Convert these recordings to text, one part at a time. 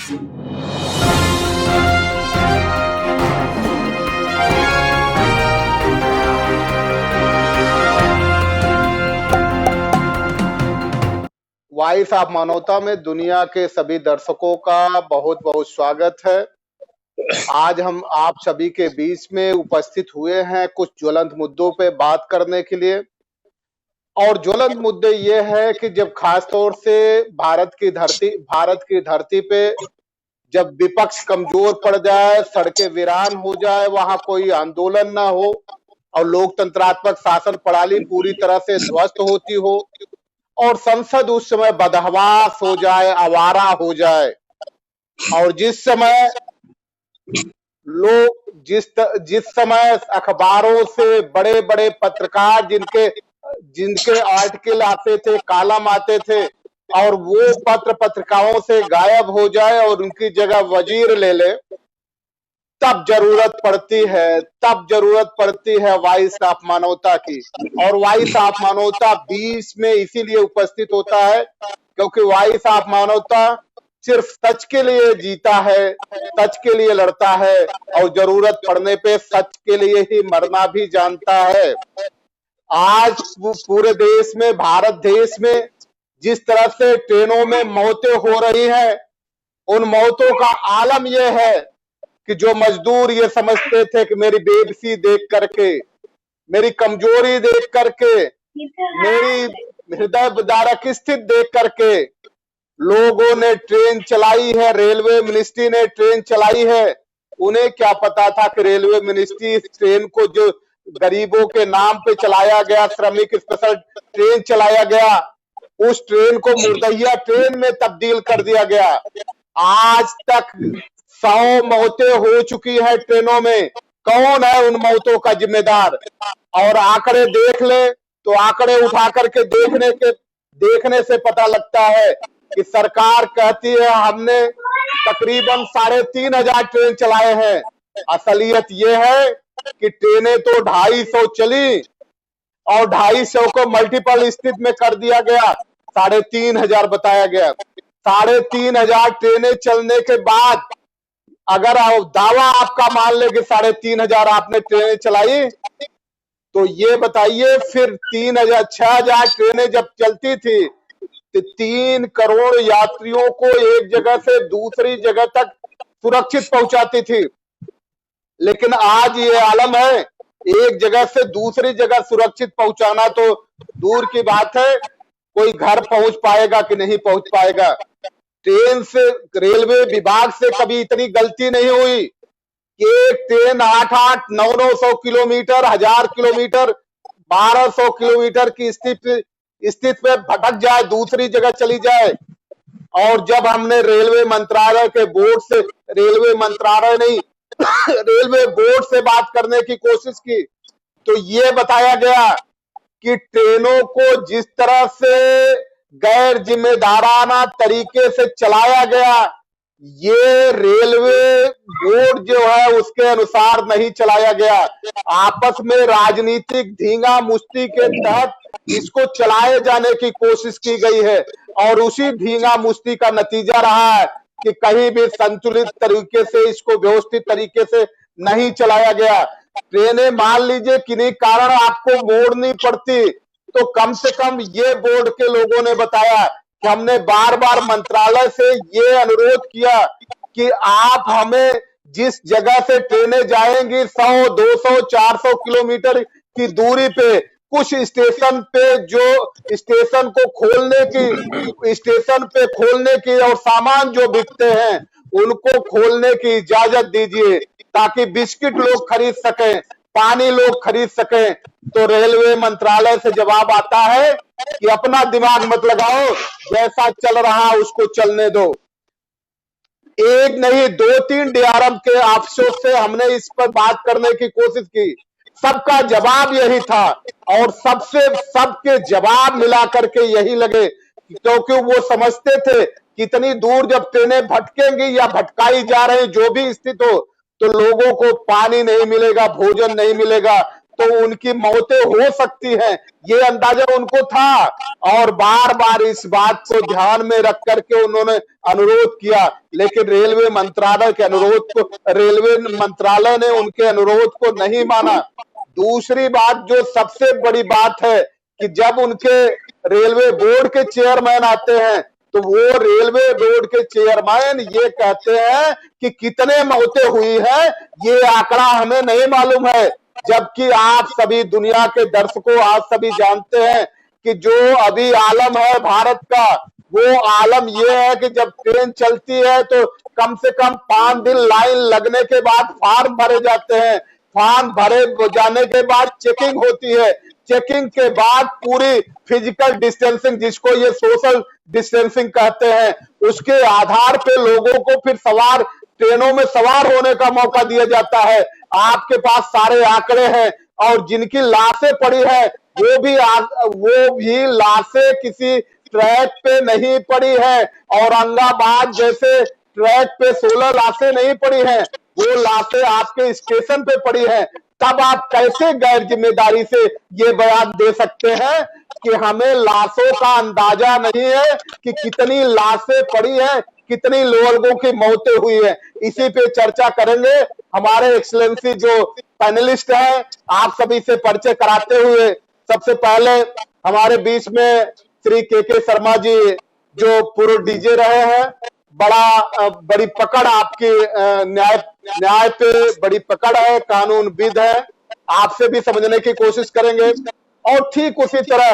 Voice of मानवता में दुनिया के सभी दर्शकों का बहुत बहुत स्वागत है। आज हम आप सभी के बीच में उपस्थित हुए हैं कुछ ज्वलंत मुद्दों पे बात करने के लिए। और ज्वलंत मुद्दे ये है कि जब खास तौर से भारत की धरती पे जब विपक्ष कमजोर पड़ जाए, सड़कें वीरान हो जाए, वहां कोई आंदोलन ना हो और लोकतंत्रात्मक शासन प्रणाली पूरी तरह से ध्वस्त होती हो और संसद उस समय बदहवास हो जाए, आवारा हो जाए, और जिस समय लोग जिस समय अखबारों से बड़े बड़े पत्रकार जिनके जिनके आर्टिकल आते थे, कॉलम आते थे, और वो पत्रिकाओं से गायब हो जाए और उनकी जगह वजीर ले ले, तब जरूरत पड़ती है वॉइस ऑफ मानवता की। और वॉइस ऑफ मानवता 20 में इसीलिए उपस्थित होता है क्योंकि वॉइस ऑफ मानवता सिर्फ सच के लिए जीता है, सच के लिए लड़ता है और जरूरत पड़ने पे सच के लिए ही मरना भी जानता है। आज पूरे देश में, भारत देश में जिस तरह से ट्रेनों में मौतें हो रही हैं, उन मौतों का आलम यह है कि जो मजदूर ये समझते थे कि मेरी बेबसी देख करके, मेरी कमजोरी देख करके, मेरी हृदय विदारक स्थिति देख करके लोगों ने ट्रेन चलाई है, रेलवे मिनिस्ट्री ने ट्रेन चलाई है। उन्हें क्या पता था कि रेलवे मिनिस्ट्री इस ट्रेन को जो गरीबों के नाम पे चलाया गया, श्रमिक स्पेशल ट्रेन चलाया गया, उस ट्रेन को मुर्दैया ट्रेन में तब्दील कर दिया गया। आज तक 100 मौतें हो चुकी है ट्रेनों में। कौन है उन मौतों का जिम्मेदार? और आंकड़े देख ले तो आंकड़े उठा करके देखने से पता लगता है कि सरकार कहती है हमने तकरीबन 3,500 ट्रेन चलाए हैं। असलियत यह है कि ट्रेनें तो 250 चली और 250 को मल्टीपल स्थिति में कर दिया गया, 3,500 बताया गया। 3,500 ट्रेनें चलने के बाद अगर दावा आपका मान ले कि 3,500 आपने ट्रेनें चलाई, तो ये बताइए फिर 6,000 ट्रेनें जब चलती थी तो 3 करोड़ यात्रियों को एक जगह से दूसरी जगह तक सुरक्षित पहुंचाती थी। लेकिन आज ये आलम है, एक जगह से दूसरी जगह सुरक्षित पहुंचाना तो दूर की बात है, कोई घर पहुंच पाएगा कि नहीं पहुंच पाएगा। ट्रेन से, रेलवे विभाग से कभी इतनी गलती नहीं हुई कि एक ट्रेन 800, 900 किलोमीटर, 1000 किलोमीटर, 1200 किलोमीटर की स्थिति पे भटक जाए, दूसरी जगह चली जाए। और जब हमने रेलवे मंत्रालय के बोर्ड से, रेलवे मंत्रालय नहीं रेलवे बोर्ड से बात करने की कोशिश की, तो ये बताया गया कि ट्रेनों को जिस तरह से गैर जिम्मेदाराना तरीके से चलाया गया, ये रेलवे बोर्ड जो है उसके अनुसार नहीं चलाया गया। आपस में राजनीतिक धींगा मुश्ती के तहत इसको चलाए जाने की कोशिश की गई है और उसी धींगा मुश्ती का नतीजा रहा है कि कहीं भी संतुलित तरीके से, इसको व्यवस्थित तरीके से नहीं चलाया गया। ट्रेनें मान लीजिए किन्हीं कारण आपको मोड़नी पड़ती, तो कम से कम ये बोर्ड के लोगों ने बताया कि हमने बार बार मंत्रालय से ये अनुरोध किया कि आप हमें जिस जगह से ट्रेनें जाएंगी 100, 200, 400 किलोमीटर की दूरी पे कुछ स्टेशन पे, जो स्टेशन पे खोलने की और सामान जो बिकते हैं उनको खोलने की इजाजत दीजिए ताकि बिस्किट लोग खरीद सकें, पानी लोग खरीद सकें। तो रेलवे मंत्रालय से जवाब आता है कि अपना दिमाग मत लगाओ, जैसा चल रहा उसको चलने दो। एक नहीं 2-3 डीआरएम के अफसोस से हमने इस पर बात करने की कोशिश की, सबका जवाब यही था और सबके जवाब मिला करके यही लगे, क्योंकि वो समझते थे कि इतनी दूर जब ट्रेनें भटकेंगी या भटकाई जा रही जो भी स्थिति हो, तो लोगों को पानी नहीं मिलेगा, भोजन नहीं मिलेगा, तो उनकी मौतें हो सकती हैं, ये अंदाजा उनको था। और बार बार इस बात को ध्यान में रख करके उन्होंने अनुरोध किया, लेकिन रेलवे मंत्रालय ने उनके अनुरोध को नहीं माना। दूसरी बात, जो सबसे बड़ी बात है, कि जब उनके रेलवे बोर्ड के चेयरमैन आते हैं तो वो रेलवे बोर्ड के चेयरमैन ये कहते हैं कि कितने मौतें हुई है ये आंकड़ा हमें नहीं मालूम है। जबकि आप सभी दुनिया के दर्शकों, आप सभी जानते हैं कि जो अभी आलम है भारत का, वो आलम ये है कि जब ट्रेन चलती है तो कम से कम 5 दिन लाइन लगने के बाद फॉर्म भरे जाते हैं। फॉर्म भरे जाने के बाद चेकिंग होती है। चेकिंग के बाद पूरी फिजिकल डिस्टेंसिंग, जिसको ये सोशल डिस्टेंसिंग कहते हैं, उसके आधार पे लोगों को फिर ट्रेनों में सवार होने का मौका दिया जाता है। आपके पास सारे आंकड़े हैं। और जिनकी लाशें पड़ी है वो भी लाशें किसी ट्रैक पे नहीं पड़ी है। औरंगाबाद जैसे ट्रैक पे 16 लाशें नहीं पड़ी हैं, वो लाशें आपके स्टेशन पे पड़ी हैं। तब आप कैसे गैर जिम्मेदारी से ये बयान दे सकते हैं कि हमें लाशों का अंदाजा नहीं है कि कितनी लाशें पड़ी हैं, कितनी लोगों की मौतें हुई है। इसी पे चर्चा करेंगे। हमारे एक्सलेंसी जो पैनलिस्ट हैं, आप सभी से परिचय कराते हुए, सबसे पहले हमारे बीच में श्री के शर्मा जी, जो पूर्व डीजे रहे हैं। बड़ी पकड़ आपकी न्याय पे बड़ी पकड़ है, कानूनविद है। आपसे भी समझने की कोशिश करेंगे। और ठीक उसी तरह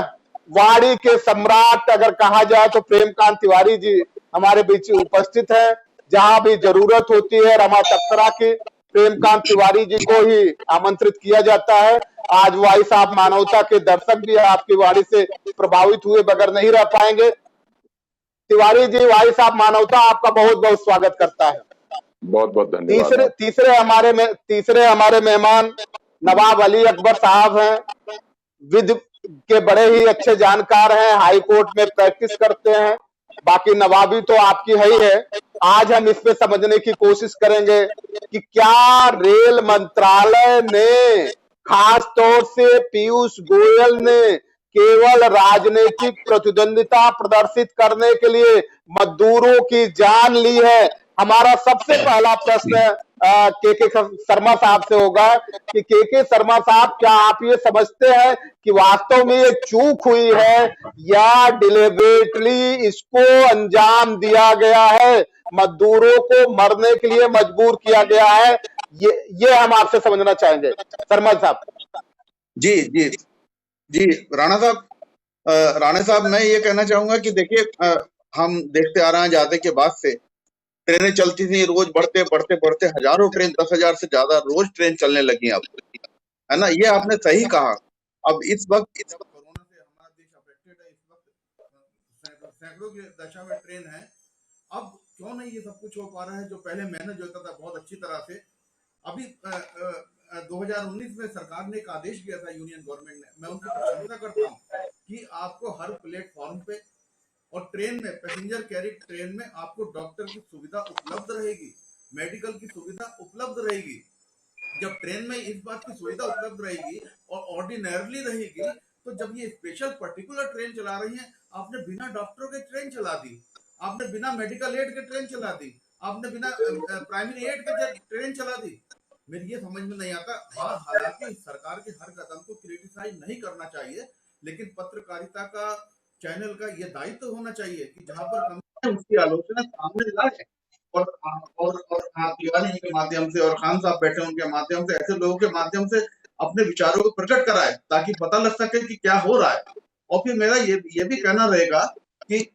वाड़ी के सम्राट अगर कहा जाए तो प्रेमकांत तिवारी जी हमारे बीच उपस्थित है। जहां भी जरूरत होती है रमा तख्तरा की, प्रेमकांत तिवारी जी को ही आमंत्रित किया जाता है। आज वॉइस ऑफ मानवता के दर्शक भी आपकी वाणी से प्रभावित हुए बगैर नहीं रह पाएंगे। तिवारी जी, वॉइस ऑफ मानवता आपका बहुत बहुत स्वागत करता है। बहुत बहुत धन्यवाद। तीसरे हमारे मेहमान नवाब अली अकबर साहब हैं। विधि के बड़े ही अच्छे जानकार हैं, हाई कोर्ट में प्रैक्टिस करते हैं। बाकी नवाबी तो आपकी है ही है। आज हम इस पे समझने की कोशिश करेंगे कि क्या रेल मंत्रालय ने, खास तौर से पीयूष गोयल ने, केवल राजनीतिक प्रतिद्वंदिता प्रदर्शित करने के लिए मजदूरों की जान ली है। हमारा सबसे पहला प्रश्न के शर्मा साहब से होगा कि के शर्मा साहब, क्या आप ये समझते हैं कि वास्तव में ये चूक हुई है या डिलिबरेटली इसको अंजाम दिया गया है, मजदूरों को मरने के लिए मजबूर किया गया है? ये हम आपसे समझना चाहेंगे शर्मा साहब। जी जी जी राणा साहब, मैं ये कहना चाहूंगा कि देखिए, हम देखते आ रहे हैं आजादी के बाद से ट्रेनें चलती थी, रोज बढ़ते बढ़ते बढ़ते हजारों ट्रेन, 10,000 से ज्यादा रोज ट्रेन चलने लगी अब, है ना। ये आपने सही कहा। अब इस वक्त कोरोना से हमारा देश अफेक्टेड है। इस वक्त सैकड़ों की दशा में ट्रेन है। अब क्यों नहीं ये सब कुछ हो पा रहा है जो पहले मैनेज होता था बहुत अच्छी तरह से। अभी 2019 में सरकार ने एक आदेश दिया था, यूनियन गवर्नमेंट ने, मैं उनकी प्रशंसा करता हूँ कि आपको हर प्लेटफॉर्म पे और ट्रेन में, पैसेंजर कैरी ट्रेन में आपको डॉक्टर की सुविधा उपलब्ध रहेगी, मेडिकल की सुविधा उपलब्ध रहेगी। जब ट्रेन में इस बात की सुविधा उपलब्ध रहेगी और ऑर्डिनरली रहेगी, तो जब ये स्पेशल पर्टिकुलर ट्रेन चला रही है, आपने बिना डॉक्टरों के ट्रेन चला दी, आपने बिना मेडिकल एड के ट्रेन चला दी, आपने बिना प्राइमरी एड के ट्रेन चला दी। मेरी ये समझ में नहीं आता। हाँ, हालांकि सरकार के हर कदम को क्रिटिसाइज नहीं करना चाहिए, लेकिन पत्रकारिता का, चैनल का ये दायित्व होना चाहिए कि जहां पर कमी उसकी आलोचना सामने लाए और तिवारी के माध्यम से और खान साहब बैठे उनके माध्यम से, ऐसे लोगों के माध्यम से अपने विचारों को प्रकट कराए ताकि पता लग सके कि क्या हो रहा है। और फिर मेरा ये भी कहना रहेगा कि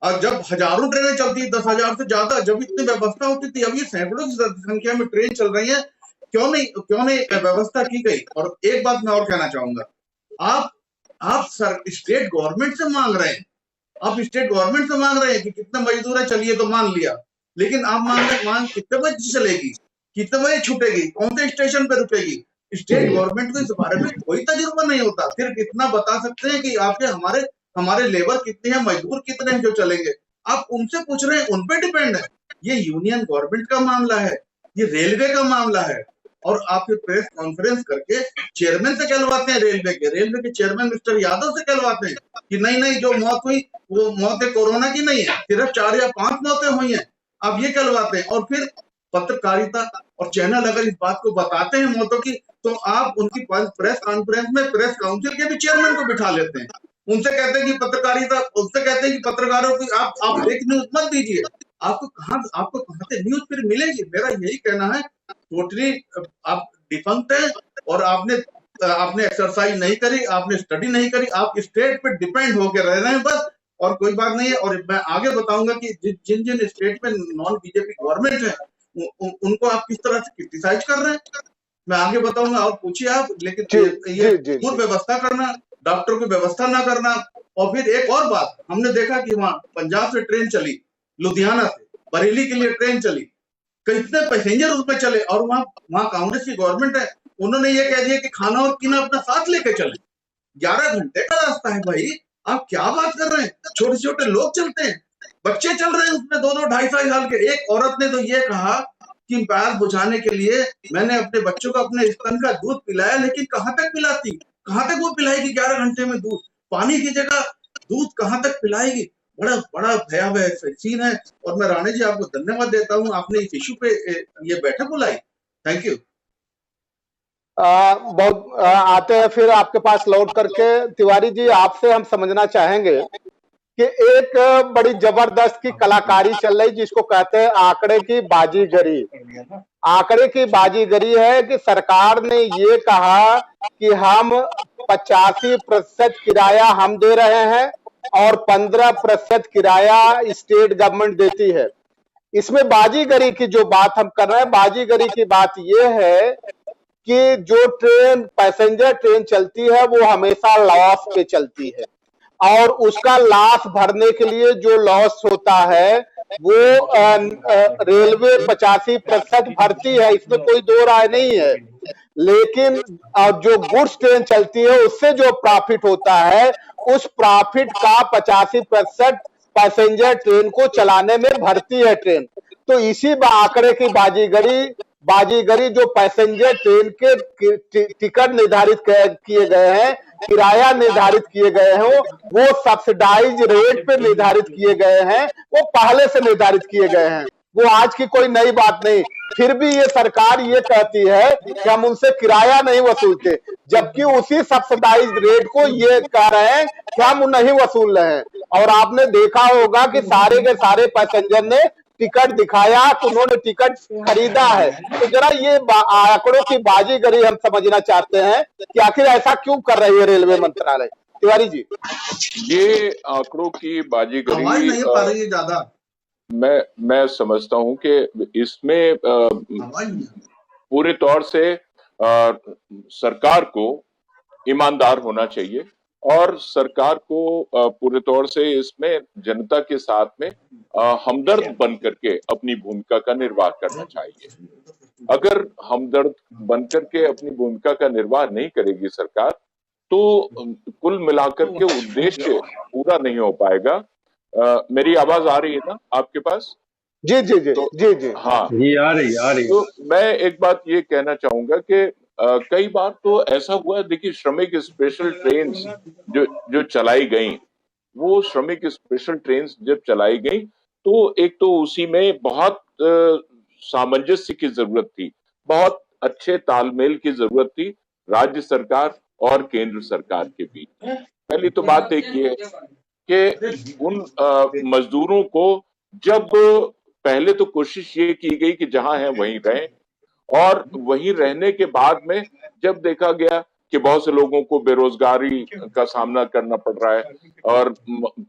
और जब हजारों ट्रेनें चलती, 10,000 से ज्यादा, जब इतनी व्यवस्था होती थी, अब ये सैकड़ों की संख्या में ट्रेन चल रही है, क्यों नहीं व्यवस्था की गई। और एक बात मैं और कहना चाहूंगा, आप स्टेट गवर्नमेंट से मांग रहे हैं, कि कितने मजदूर है, चलिए तो मान लिया, लेकिन आप मांग कितने बजे चलेगी, कितने बजे छूटेगी, कौन से स्टेशन पे रुकेगी? स्टेट गवर्नमेंट को इस बारे में कोई तजुर्बा नहीं होता। सिर्फ इतना बता सकते हैं कि आपके हमारे लेबर कितने हैं, मजदूर कितने हैं जो चलेंगे। आप उनसे पूछ रहे हैं, उन पे डिपेंड है। ये यूनियन गवर्नमेंट का मामला है, ये रेलवे का मामला है। और आप फिर प्रेस कॉन्फ्रेंस करके चेयरमैन से कहलवाते हैं, रेलवे के चेयरमैन मिस्टर यादव से कहलवाते हैं कि नहीं नहीं जो मौत हुई वो मौतें कोरोना की नहीं है, सिर्फ 4 या 5 मौतें हुई हैं, आप ये कहलवाते हैं। और फिर पत्रकारिता और चैनल अगर इस बात को बताते हैं मौतों की, तो आप उनकी प्रेस कॉन्फ्रेंस में प्रेस काउंसिल के भी चेयरमैन को बिठा लेते हैं, उनसे कहते हैं कि पत्रकारिता, उनसे कहते हैं कि पत्रकारों की आप फेक न्यूज मत दीजिए, आपको कहां से न्यूज फिर मिलेगी। मेरा यही कहना है, टोटली आप डिफंक्ट है और आपने एक्सरसाइज नहीं करी, आपने स्टडी नहीं करी, आप स्टेट पे डिपेंड होकर रह रहे हैं बस, और कोई बात नहीं है। और मैं आगे बताऊंगा कि जिन जिन स्टेट में नॉन बीजेपी गवर्नमेंट है उनको आप किस तरह से क्रिटिसाइज कर रहे हैं, मैं आगे बताऊंगा, और पूछिए आप। लेकिन ये व्यवस्था करना, डॉक्टर की व्यवस्था ना करना। और फिर एक और बात, हमने देखा कि वहां पंजाब से ट्रेन चली, लुधियाना से बरेली के लिए ट्रेन चली, कितने पैसेंजर उसमें चले, और वहां कांग्रेस की गवर्नमेंट है, उन्होंने ये कह दिया कि खाना और पीना अपना साथ लेके चले। 11 घंटे का रास्ता है भाई, आप क्या बात कर रहे हैं। छोटे छोटे लोग चलते हैं, बच्चे चल रहे हैं उसमें, 2-2 2.5 साल के। एक औरत ने तो ये कहा कि प्यास बुझाने के लिए मैंने अपने बच्चों को अपने स्तन का दूध पिलाया, लेकिन कहां तक पिलाती, कहां तक वो पिलाएगी 11 घंटे में दूध, पानी की जगह दूध कहां तक पिलाएगी। बड़ा बड़ा भयावह सीन है। और मैं राणे जी आपको धन्यवाद देता हूं, आपने इस इशू पे ये बैठक बुलाई। Thank you. बहुत आते हैं फिर आपके पास लौट करके। तिवारी जी, आपसे हम समझना चाहेंगे कि एक बड़ी जबरदस्त की कलाकारी चल रही जिसको कहते हैं आंकड़े की बाजीगरी। आंकड़े की बाजीगरी है कि सरकार ने ये कहा कि हम 85% किराया हम दे रहे हैं और 15% किराया स्टेट गवर्नमेंट देती है। इसमें बाजीगरी की जो बात हम कर रहे हैं, बाजीगरी की बात ये है कि जो ट्रेन पैसेंजर ट्रेन चलती है वो हमेशा लॉस पे चलती है, और उसका लॉस भरने के लिए जो लॉस होता है वो रेलवे 85% भरती है, इसमें कोई दो राय नहीं है। लेकिन जो गुड्स ट्रेन चलती है उससे जो प्रॉफिट होता है, उस प्रॉफिट का 85% पैसेंजर ट्रेन को चलाने में भरती है ट्रेन। तो इसी आंकड़े की बाजीगरी जो पैसेंजर ट्रेन के टिकट निर्धारित किए गए हैं, किराया निर्धारित किए गए हैं, वो सब्सिडाइज रेट पे निर्धारित किए गए हैं, वो पहले से निर्धारित किए गए हैं, वो आज की कोई नई बात नहीं। फिर भी ये सरकार ये कहती है कि हम उनसे किराया नहीं वसूलते, जबकि उसी सब्सिडाइज रेट को ये कह रहे हैं कि हम नहीं वसूल रहे हैं। और आपने देखा होगा कि सारे के सारे पैसेंजर ने टिकट दिखाया तो उन्होंने टिकट खरीदा है। तो जरा ये आंकड़ों की बाजीगरी हम समझना चाहते हैं कि आखिर ऐसा क्यों कर रही है रेलवे मंत्रालय। तिवारी जी, ये आंकड़ों की बाजीगरी नहीं पा रही है ज्यादा। मैं समझता हूं कि इसमें पूरे तौर से सरकार को ईमानदार होना चाहिए और सरकार को पूरे तौर से इसमें जनता के साथ में हमदर्द बन करके अपनी भूमिका का निर्वाह करना चाहिए। अगर हमदर्द बन करके अपनी भूमिका का निर्वाह नहीं करेगी सरकार, तो कुल मिलाकर के उद्देश्य पूरा नहीं हो पाएगा। मेरी आवाज आ रही है ना आपके पास? जी जी जी तो, जी जी हाँ जी, आ रही। तो मैं एक बात ये कहना चाहूंगा कि कई बार तो ऐसा हुआ है, देखिए श्रमिक स्पेशल ट्रेन्स जो चलाई गई, वो श्रमिक स्पेशल ट्रेन्स जब चलाई गई तो एक तो उसी में बहुत सामंजस्य की जरूरत थी, बहुत अच्छे तालमेल की जरूरत थी राज्य सरकार और केंद्र सरकार के बीच। पहली तो बात एक ये कि उन मजदूरों को जब पहले तो कोशिश ये की गई कि जहां है वहीं रहें, और वहीं रहने के बाद में जब देखा गया कि बहुत से लोगों को बेरोजगारी का सामना करना पड़ रहा है और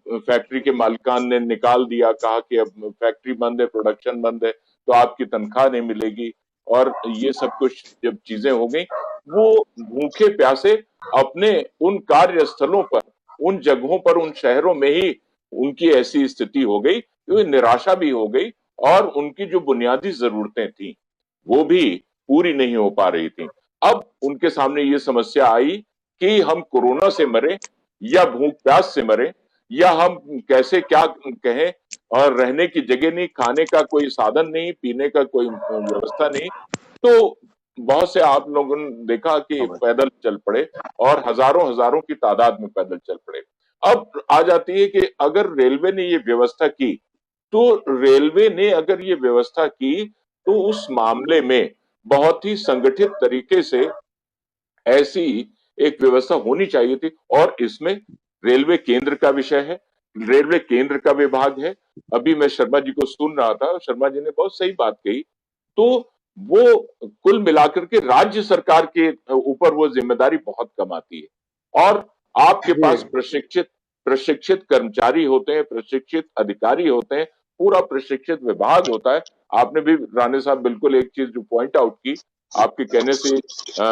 फैक्ट्री के मालिकान ने निकाल दिया, कहा कि अब फैक्ट्री बंद है, प्रोडक्शन बंद है, तो आपकी तनख्वाह नहीं मिलेगी, और ये सब कुछ जब चीजें हो गई, वो भूखे प्यासे अपने उन कार्यस्थलों पर, उन जगहों पर, उन शहरों में ही उनकी ऐसी स्थिति हो गई कि निराशा भी हो गई और उनकी जो बुनियादी जरूरतें थी वो भी पूरी नहीं हो पा रही थी। अब उनके सामने ये समस्या आई कि हम कोरोना से मरे या भूख प्यास से मरे, या हम कैसे क्या कहें, और रहने की जगह नहीं, खाने का कोई साधन नहीं, पीने का कोई व्यवस्था नहीं, तो बहुत से आप लोगों ने देखा कि पैदल चल पड़े और हजारों हजारों की तादाद में पैदल चल पड़े। अब आ जाती है कि अगर रेलवे ने ये व्यवस्था की, तो रेलवे ने अगर ये व्यवस्था की तो उस मामले में बहुत ही संगठित तरीके से ऐसी एक व्यवस्था होनी चाहिए थी। और इसमें रेलवे केंद्र का विषय है, रेलवे केंद्र का विभाग है। अभी मैं शर्मा जी को सुन रहा था, शर्मा जी ने बहुत सही बात कही। तो वो कुल मिलाकर के राज्य सरकार के ऊपर वो जिम्मेदारी बहुत कम आती है। और आपके पास जी प्रशिक्षित प्रशिक्षित कर्मचारी होते हैं, प्रशिक्षित अधिकारी होते हैं, पूरा प्रशिक्षित विभाग होता है। आपने भी राणे साहब बिल्कुल एक चीज जो पॉइंट आउट की, आपके कहने से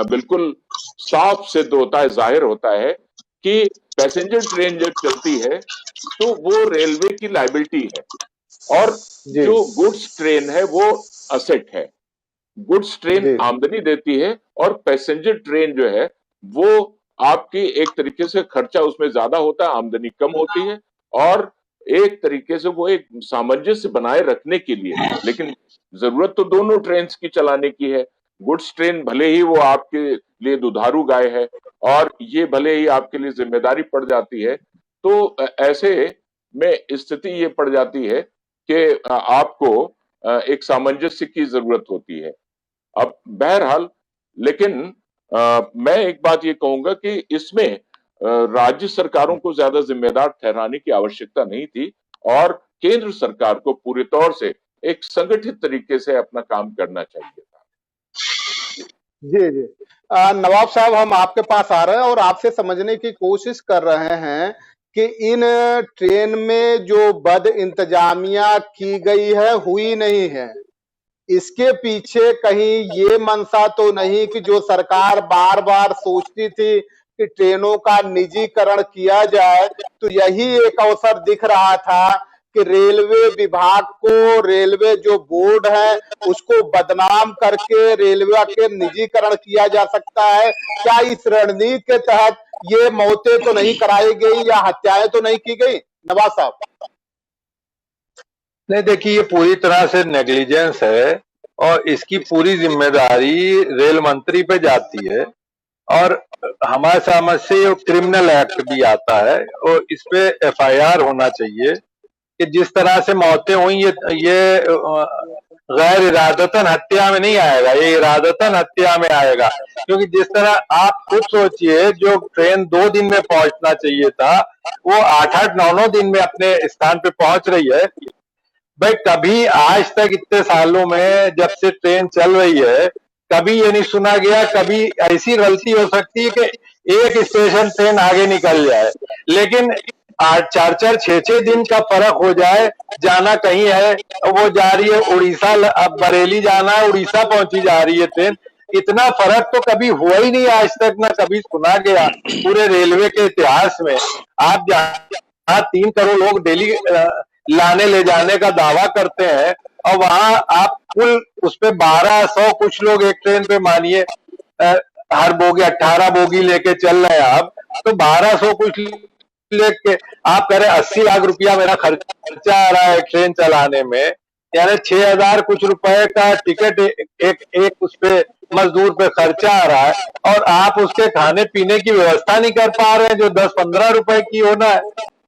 बिल्कुल साफ सिद्ध होता है, जाहिर होता है कि पैसेंजर ट्रेन जब चलती है तो वो रेलवे की लायबिलिटी है, और जी जो गुड्स ट्रेन है वो असेट है। गुड्स ट्रेन जी आमदनी देती है और पैसेंजर ट्रेन जो है वो आपकी एक तरीके से खर्चा उसमें ज्यादा होता है, आमदनी कम होती है। और एक तरीके से वो एक सामंजस्य बनाए रखने के लिए, लेकिन जरूरत तो दोनों ट्रेन की चलाने की है। गुड्स ट्रेन भले ही वो आपके लिए दुधारू गाय है और ये भले ही आपके लिए जिम्मेदारी पड़ जाती है, तो ऐसे में स्थिति ये पड़ जाती है कि आपको एक सामंजस्य की जरूरत होती है। अब बहरहाल, लेकिन मैं एक बात ये कहूंगा कि इसमें राज्य सरकारों को ज्यादा जिम्मेदार ठहराने की आवश्यकता नहीं थी, और केंद्र सरकार को पूरे तौर से एक संगठित तरीके से अपना काम करना चाहिए था। जी जी नवाब साहब, हम आपके पास आ रहे हैं और आपसे समझने की कोशिश कर रहे हैं कि इन ट्रेन में जो बद इंतजामिया की गई है, हुई नहीं है, इसके पीछे कहीं ये मंशा तो नहीं कि जो सरकार बार बार सोचती थी कि ट्रेनों का निजीकरण किया जाए, तो यही एक अवसर दिख रहा था कि रेलवे विभाग को, रेलवे जो बोर्ड है उसको बदनाम करके रेलवे के निजीकरण किया जा सकता है। क्या इस रणनीति के तहत ये मौतें तो नहीं कराई गई या हत्याएं तो नहीं की गई नवाज साहब? नहीं, देखिए ये पूरी तरह से नेग्लिजेंस है और इसकी पूरी जिम्मेदारी रेल मंत्री पे जाती है। और हमारे समझ से ये क्रिमिनल एक्ट भी आता है और इस पे एफआईआर होना चाहिए कि जिस तरह से मौतें हुई ये गैर इरादतन हत्या में नहीं आएगा, ये इरादतन हत्या में आएगा। क्योंकि जिस तरह आप खुद सोचिए, जो ट्रेन 2 दिन में पहुंचना चाहिए था वो 8-8, 9-9 दिन में अपने स्थान पे पहुंच रही है। भाई कभी आज तक इतने सालों में जब से ट्रेन चल रही है, कभी ये नहीं सुना गया, कभी ऐसी गलती हो सकती है कि एक स्टेशन ट्रेन आगे निकल जाए, लेकिन 4-4, 6-6 दिन का फर्क हो जाए, जाना कहीं है, वो जा रही है उड़ीसा, अब बरेली जाना है, उड़ीसा पहुंची जा रही है ट्रेन। इतना फर्क तो कभी हुआ ही नहीं आज तक, ना कभी सुना गया पूरे रेलवे के इतिहास में। आप जहाँ 3 करोड़ लोग डेली लाने ले जाने का दावा करते हैं और वहां आप कुल उस पे 1200 कुछ लोग एक ट्रेन पे मानिए हर बोगी 18 बोगी लेके चल रहे हैं आप, तो 1200 कुछ लेके आप कह रहे 80 लाख रुपया मेरा खर्चा आ रहा है ट्रेन चलाने में, यानी 6000 कुछ रुपए का टिकट एक उस पे मजदूर पे खर्चा आ रहा है, और आप उसके खाने पीने की व्यवस्था नहीं कर पा रहे हैं जो 10-15 रुपए की होना है।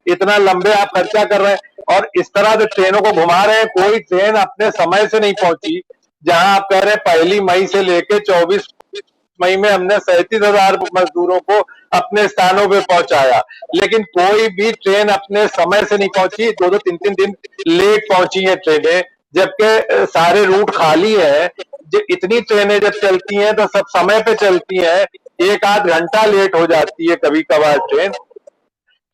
इतना लंबे आप खर्चा कर रहे हैं और इस तरह से ट्रेनों को घुमा रहे हैं। कोई ट्रेन अपने समय से नहीं पहुंची, जहां आप कह रहे हैं 1 मई से लेके 24 मई में हमने 37,000 मजदूरों को अपने स्थानों पे पहुंचाया, लेकिन कोई भी ट्रेन अपने समय से नहीं पहुंची। 2-2, 3-3 दिन लेट पहुंची है ट्रेनें, जबकि सारे रूट खाली है। इतनी ट्रेनें जब चलती हैं तो सब समय पे चलती हैं, 1-8 घंटा लेट हो जाती है कभी कभार ट्रेन।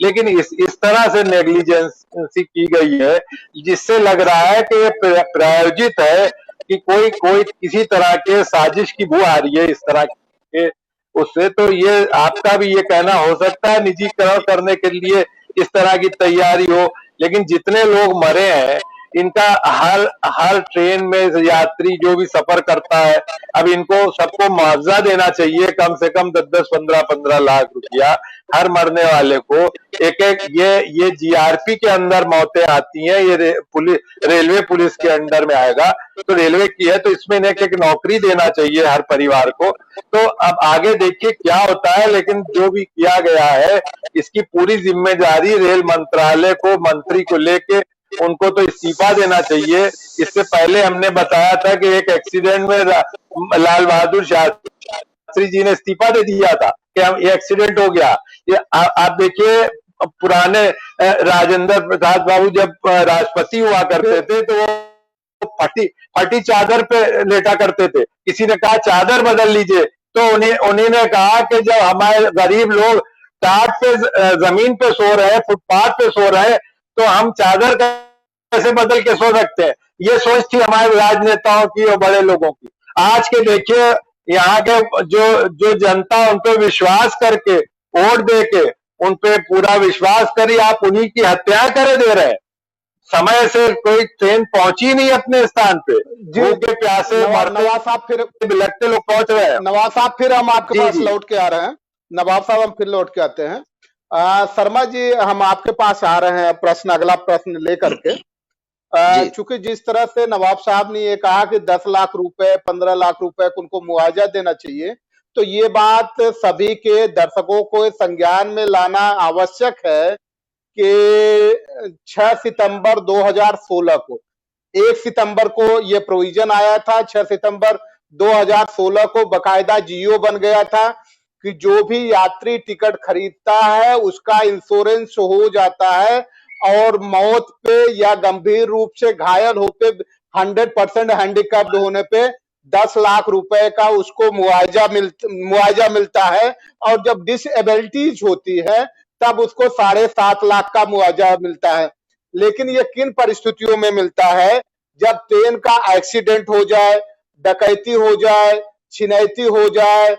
लेकिन इस तरह से नेग्लिजेंसी की गई है जिससे लग रहा है कि ये प्रायोजित है कि कोई किसी तरह के साजिश की बू आ रही है इस तरह के उससे। तो ये आपका भी ये कहना हो सकता है निजीकरण करने के लिए इस तरह की तैयारी हो, लेकिन जितने लोग मरे हैं इनका हर हर ट्रेन में यात्री जो भी सफर करता है, अब इनको सबको मुआवजा देना चाहिए, कम से कम 10-10, 15-15 लाख रुपया हर मरने वाले को। एक एक ये जीआरपी के अंदर मौतें आती हैं, ये रेलवे पुलिस के अंडर में आएगा, तो रेलवे की है तो इसमें एक एक नौकरी देना चाहिए हर परिवार को। तो अब आगे देखिए क्या होता है, लेकिन जो भी किया गया है इसकी पूरी जिम्मेदारी रेल मंत्रालय को, मंत्री को लेके उनको तो इस्तीफा देना चाहिए। इससे पहले हमने बताया था कि एक एक्सीडेंट में लाल बहादुर शास्त्री जी ने इस्तीफा दे दिया था कि हम ये एक्सीडेंट हो गया। ये आप देखिए पुराने राजेंद्र प्रसाद बाबू जब राष्ट्रपति हुआ करते थे तो वो फटी चादर पे लेटा करते थे, किसी ने कहा चादर बदल लीजिए तो उन्हीं ने कहा कि जब हमारे गरीब लोग टाट पे जमीन पे सो रहे हैं, फुटपाथ पे सो रहे हैं, तो हम चादर कैसे बदल के सो सकते हैं। ये सोच थी हमारे राजनेताओं की और बड़े लोगों की। आज के देखिए यहाँ के जो जनता उन पे विश्वास करके वोट दे के उन पे पूरा विश्वास करी, आप उन्हीं की हत्या करे दे रहे हैं। समय से कोई ट्रेन पहुंची नहीं अपने स्थान पे, भूखे प्यासे नवाब साहब फिर बिलखते लोग पहुंच रहे हैं। नवाब साहब फिर हम आपके पास लौट के आ रहे हैं। नवाब साहब हम फिर लौट के आते हैं। शर्मा जी हम आपके पास आ रहे हैं प्रश्न, अगला प्रश्न लेकर के। चूंकि जिस तरह से नवाब साहब ने ये कहा कि 10 लाख रुपए 15 लाख रुपए उनको मुआवजा देना चाहिए, तो ये बात सभी के दर्शकों को संज्ञान में लाना आवश्यक है कि 6 सितंबर 2016 को, 1 सितंबर को ये प्रोविजन आया था, 6 सितंबर 2016 को बकायदा जीओ बन गया था कि जो भी यात्री टिकट खरीदता है उसका इंश्योरेंस हो जाता है और मौत पे या गंभीर रूप से घायल होते 100% हैंडीकैप्ड होने पे 10 लाख रुपए का उसको मुआवजा मिलता है, और जब डिसएबिलिटीज होती है तब उसको 7.5 लाख का मुआवजा मिलता है। लेकिन ये किन परिस्थितियों में मिलता है? जब ट्रेन का एक्सीडेंट हो जाए, डकैती हो जाए, छिनैती हो जाए,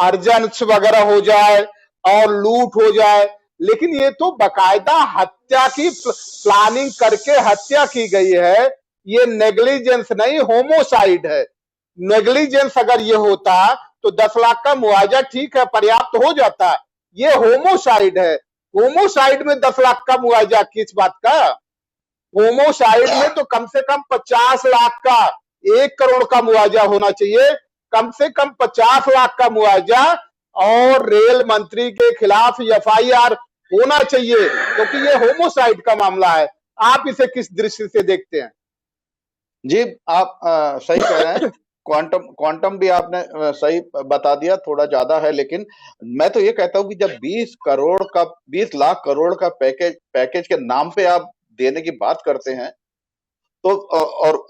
अर्जेंस वगैरह हो जाए और लूट हो जाए। लेकिन ये तो बकायदा हत्या की प्लानिंग करके हत्या की गई है, ये नेग्लिजेंस नहीं होमोसाइड है। नेग्लिजेंस अगर ये होता तो 10 लाख का मुआवजा ठीक है, पर्याप्त हो जाता। ये होमोसाइड है। होमोसाइड में 10 लाख का मुआवजा किस बात का? होमोसाइड में तो कम से कम 50 लाख का, 1 करोड़ का मुआवजा होना चाहिए, कम से कम 50 लाख का मुआवजा, और रेल मंत्री के खिलाफ एफआईआर होना चाहिए क्योंकि ये होमोसाइड का मामला है। आप इसे किस दृष्टि से देखते हैं? जी आप सही कह रहे हैं। क्वांटम भी आपने सही बता दिया, थोड़ा ज्यादा है, लेकिन मैं तो ये कहता हूं कि जब 20 लाख करोड़ का पैकेज के नाम पे आप देने की बात करते हैं तो और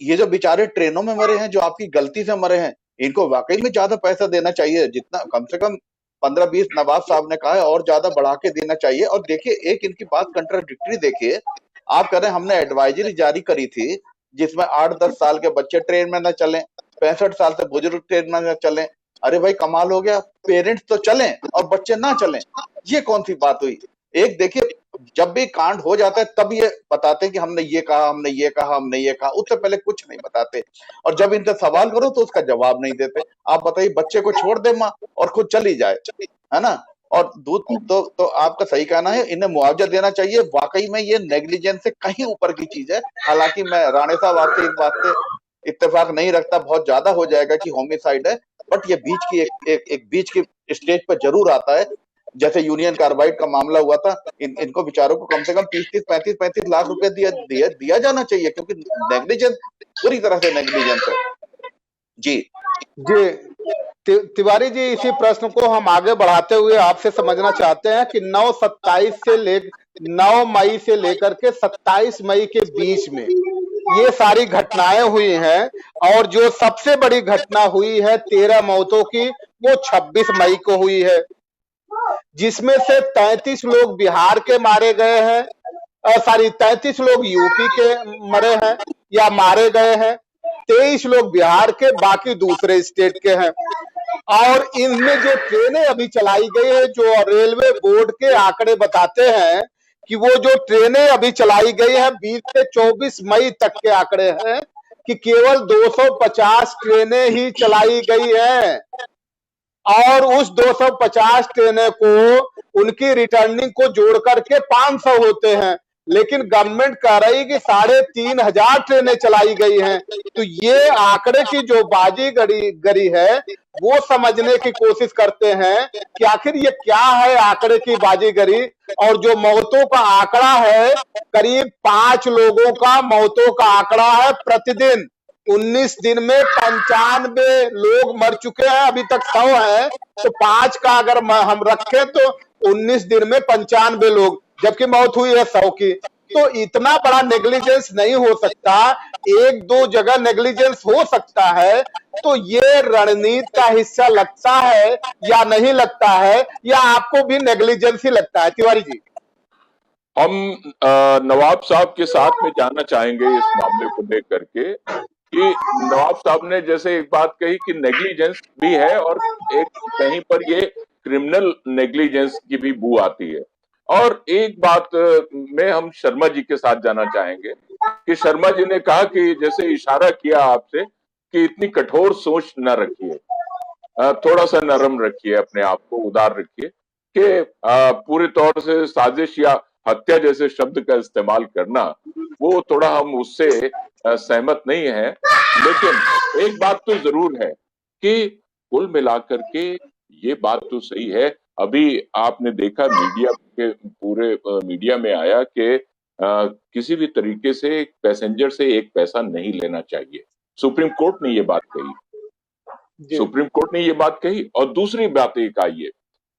ये जो बेचारे ट्रेनों में मरे हैं, जो आपकी गलती से मरे हैं, इनको वाकई में ज्यादा पैसा देना चाहिए, जितना कम से कम 15-20 नवाब साहब ने कहा है, और ज्यादा बढ़ा के देना चाहिए। और देखिए एक इनकी बात कंट्राडिक्टरी देखिए, आप कह रहे हैं हमने एडवाइजरी जारी करी थी जिसमें 8-10 साल के बच्चे ट्रेन में न चलें, 65 साल से बुजुर्ग ट्रेन में न चलें। अरे भाई कमाल हो गया, पेरेंट्स तो चलें और बच्चे ना चलें, ये कौन सी बात हुई? एक देखिए जब भी कांड हो जाता है तब ये बताते हैं कि हमने ये कहा, हमने ये कहा, हमने ये कहा, उससे पहले कुछ नहीं बताते। और जब इनसे सवाल करो तो उसका जवाब नहीं देते। आप बताइए, बच्चे को छोड़ दे माँ और खुद चली जाए, है ना? और दूध तो आपका सही कहना है, इन्हें मुआवजा देना चाहिए। वाकई में ये नेग्लिजेंस से कहीं ऊपर की चीज है। हालांकि मैं राणे साहब आपसे इस बात से इत्तेफाक नहीं रखता, बहुत ज्यादा हो जाएगा कि होमिसाइड है, बट ये बीच की एक बीच की स्टेज पर जरूर आता है। जैसे यूनियन कार्बाइड का मामला हुआ था, इनको बेचारों को कम से कम 30-35 लाख रुपए दिया जाना चाहिए, क्योंकि नेग्लिजेंस पूरी तरह से नेग्लिजेंस है। जी तिवारी जी, इसी प्रश्न को हम आगे बढ़ाते हुए आपसे समझना चाहते हैं कि 9 मई से लेकर के 27 मई के बीच में ये सारी घटनाएं हुई हैं, और जो सबसे बड़ी घटना हुई है 13 मौतों की, वो 26 मई को हुई है, जिसमें से 33 लोग बिहार के मारे गए हैं, 33 लोग यूपी के मरे हैं या मारे गए हैं, 23 लोग बिहार के, बाकी दूसरे स्टेट के हैं। और इनमें जो ट्रेनें अभी चलाई गई है, जो रेलवे बोर्ड के आंकड़े बताते हैं कि वो जो ट्रेनें अभी चलाई गई हैं 20 से 24 मई तक के आंकड़े हैं कि केवल 250 ट्रेनें ही चलाई गई हैं और उस 250 ट्रेनें को उनकी रिटर्निंग को जोड़ करके 500 होते हैं, लेकिन गवर्नमेंट कह रही कि 3,500 ट्रेनें चलाई गई हैं। तो ये आंकड़े की जो बाजीगरी है वो समझने की कोशिश करते हैं कि आखिर ये क्या है आंकड़े की बाजीगरी। और जो मौतों का आंकड़ा है, करीब 5 लोगों का मौतों का आंकड़ा है प्रतिदिन। 19 दिन में 95 लोग मर चुके हैं, अभी तक 100 है, तो 5 का अगर हम रखें तो 19 दिन में 95 लोग, जबकि मौत हुई है 100 की। तो इतना बड़ा नेग्लिजेंस नहीं हो सकता, एक दो जगह नेग्लिजेंस हो सकता है। तो ये रणनीति का हिस्सा लगता है या नहीं लगता है, या आपको भी नेग्लिजेंस ही लगता है तिवारी जी? हम नवाब साहब के साथ में जाना चाहेंगे इस मामले को लेकर के कि नवाब साहब ने जैसे एक बात कही कि नेग्लिजेंस भी है और एक कहीं पर ये क्रिमिनल नेग्लिजेंस की भी बू आती है। और एक बात में हम शर्मा जी के साथ जाना चाहेंगे कि शर्मा जी ने कहा कि जैसे इशारा किया आपसे कि इतनी कठोर सोच न रखिए, थोड़ा सा नरम रखिए, अपने आप को उदार रखिए कि पूरे तौर से साजिश या हत्या जैसे शब्द का इस्तेमाल करना वो थोड़ा हम उससे सहमत नहीं है। लेकिन एक बात तो जरूर है कि कुल मिलाकर के ये बात तो सही है। अभी आपने देखा मीडिया के पूरे मीडिया में आया कि किसी भी तरीके से पैसेंजर से एक पैसा नहीं लेना चाहिए। सुप्रीम कोर्ट ने ये बात कही, सुप्रीम कोर्ट ने ये बात कही। और दूसरी बात एक आई है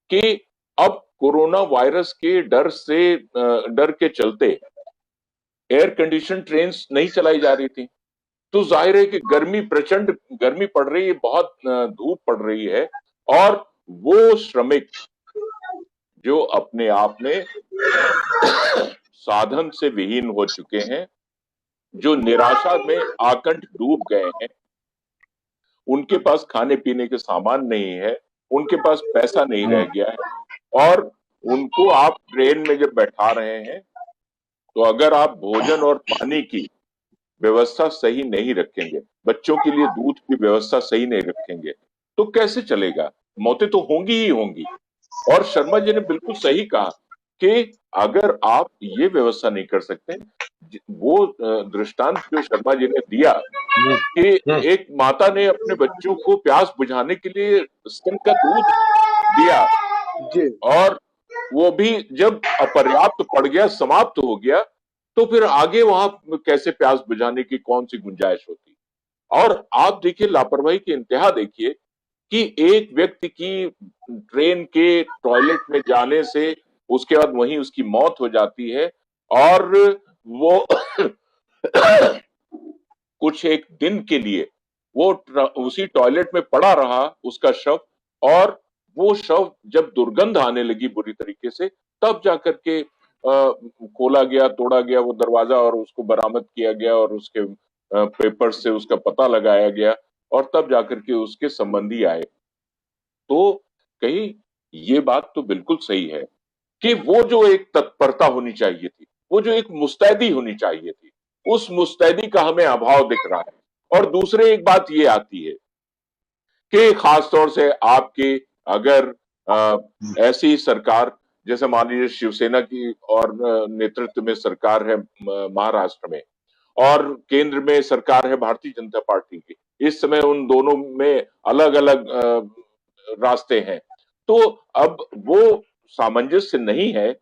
कि अब कोरोना वायरस के डर के चलते एयर कंडीशन ट्रेन्स नहीं चलाई जा रही थी। तो जाहिर है कि प्रचंड गर्मी पड़ रही है, बहुत धूप पड़ रही है, और वो श्रमिक जो अपने आप में साधन से विहीन हो चुके हैं, जो निराशा में आकंठ डूब गए हैं, उनके पास खाने पीने के सामान नहीं है, उनके पास पैसा नहीं रह गया है, और उनको आप ट्रेन में जब बैठा रहे हैं तो अगर आप भोजन और पानी की व्यवस्था सही नहीं रखेंगे, बच्चों के लिए दूध की व्यवस्था सही नहीं रखेंगे, तो कैसे चलेगा? मौतें तो होंगी ही होंगी। और शर्मा जी ने बिल्कुल सही कहा कि अगर आप ये व्यवस्था नहीं कर सकते, वो दृष्टांत जो शर्मा जी ने दिया कि एक माता ने अपने बच्चों को प्यास बुझाने के लिए स्तन का दूध दिया, और वो भी जब अपर्याप्त पड़ गया, समाप्त हो गया, तो फिर आगे वहां कैसे प्यास बुझाने की कौन सी गुंजाइश होती? और आप देखिए लापरवाही की इंतहा देखिए कि एक व्यक्ति की ट्रेन के टॉयलेट में जाने से उसके बाद वहीं उसकी मौत हो जाती है, और वो कुछ एक दिन के लिए वो उसी टॉयलेट में पड़ा रहा, उसका शव, और वो शव जब दुर्गंध आने लगी बुरी तरीके से, तब जाकर के खोला गया, तोड़ा गया वो दरवाजा और उसको बरामद किया गया, और उसके पेपर से उसका पता लगाया गया, और तब जाकर के उसके संबंधी आए। तो कहीं ये बात तो बिल्कुल सही है कि वो जो एक तत्परता होनी चाहिए थी, वो जो एक मुस्तैदी होनी चाहिए थी, उस मुस्तैदी का हमें अभाव दिख रहा है। और दूसरे एक बात ये आती है कि खासतौर से आपके अगर ऐसी सरकार, जैसे मान लीजिए शिवसेना की और नेतृत्व में सरकार है महाराष्ट्र में, और केंद्र में सरकार है भारतीय जनता पार्टी की, इस समय उन दोनों में अलग अलग रास्ते हैं, तो अब वो सामंजस्य नहीं है,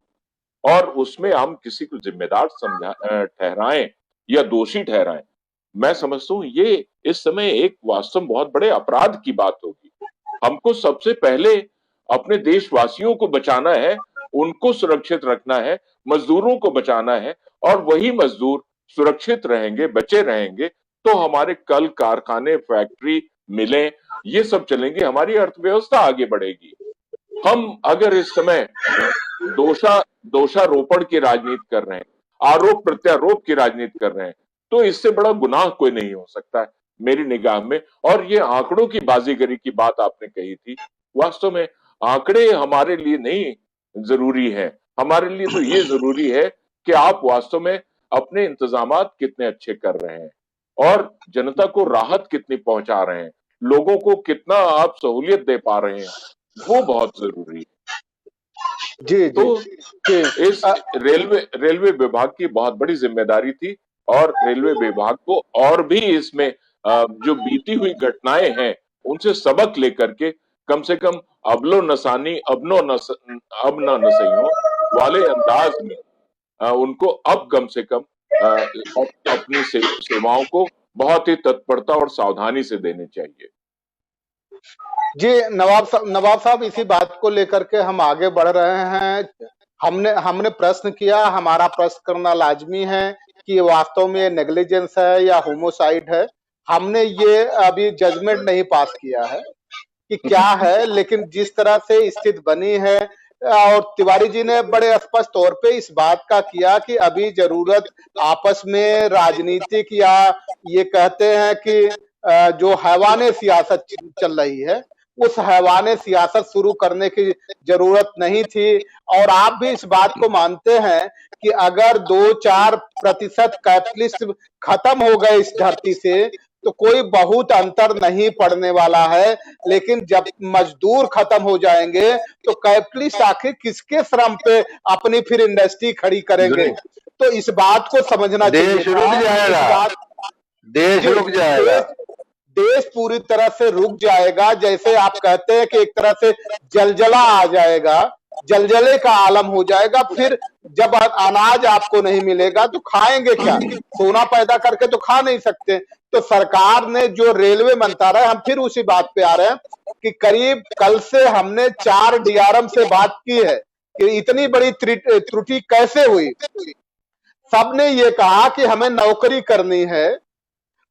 और उसमें हम किसी को जिम्मेदार ठहराएं या दोषी ठहराएं, मैं समझता हूं ये इस समय एक वास्तव में बहुत बड़े अपराध की बात होगी। हमको सबसे पहले अपने देशवासियों को बचाना है, उनको सुरक्षित रखना है, मजदूरों को बचाना है, और वही मजदूर सुरक्षित रहेंगे, बचे रहेंगे, तो हमारे कल कारखाने, फैक्ट्री, मिलें, ये सब चलेंगे, हमारी अर्थव्यवस्था आगे बढ़ेगी। हम अगर इस समय दोषारोपण की राजनीति कर रहे हैं, आरोप प्रत्यारोप की राजनीति कर रहे हैं, तो इससे बड़ा गुनाह कोई नहीं हो सकता है मेरी निगाह में। और ये आंकड़ों की बाजीगरी की बात आपने कही थी, वास्तव में आंकड़े हमारे लिए नहीं जरूरी है, हमारे लिए तो ये जरूरी है कि आप वास्तव में अपने इंतजामात कितने अच्छे कर रहे हैं और जनता को राहत कितनी पहुंचा रहे हैं, लोगों को कितना आप सहूलियत दे पा रहे हैं, वो बहुत जरूरी है। जी जी तो जी इस रेलवे विभाग की बहुत बड़ी जिम्मेदारी थी और रेलवे विभाग को और भी इसमें जो बीती हुई घटनाएं हैं उनसे सबक लेकर के कम से कम अबलो नसानी अब ना नसइयों वाले अंदाज में उनको अब कम से कम अपनी सेवाओं को बहुत ही तत्परता और सावधानी से देनी चाहिए। जी, नवाब साहब इसी बात को लेकर के हम आगे बढ़ रहे हैं। हमने हमने प्रश्न किया, हमारा प्रश्न करना लाजमी है कि वास्तव में नेग्लिजेंस है या होमोसाइड है। हमने ये अभी जजमेंट नहीं पास किया है कि क्या है, लेकिन जिस तरह से स्थिति बनी है और तिवारी जी ने बड़े स्पष्ट तौर पे इस बात का किया कि अभी जरूरत आपस में राजनीतिक या ये कहते हैं कि जो हैवाने सियासत चल रही है, उस हैवाने सियासत शुरू करने की जरूरत नहीं थी। और आप भी इस बात को मानते हैं कि अगर 2-4% कैपिटलिस्ट खत्म हो गए इस धरती से तो कोई बहुत अंतर नहीं पड़ने वाला है, लेकिन जब मजदूर खत्म हो जाएंगे तो कैपिटलिस्ट आखिर किसके श्रम पे अपनी फिर इंडस्ट्री खड़ी करेंगे? तो इस बात को समझना चाहिए। देश रुक जाएगा, देश रुक जाएगा, देश पूरी तरह से रुक जाएगा। जैसे आप कहते हैं कि एक तरह से जलजला आ जाएगा, जलजले का आलम हो जाएगा। फिर जब अनाज आपको नहीं मिलेगा तो खाएंगे क्या? सोना पैदा करके तो खा नहीं सकते। तो सरकार ने जो रेलवे मंत्रालय, हम फिर उसी बात पे आ रहे हैं कि करीब कल से हमने 4 डीआरएम से बात की है कि इतनी बड़ी त्रुटि कैसे हुई। सबने ये कहा कि हमें नौकरी करनी है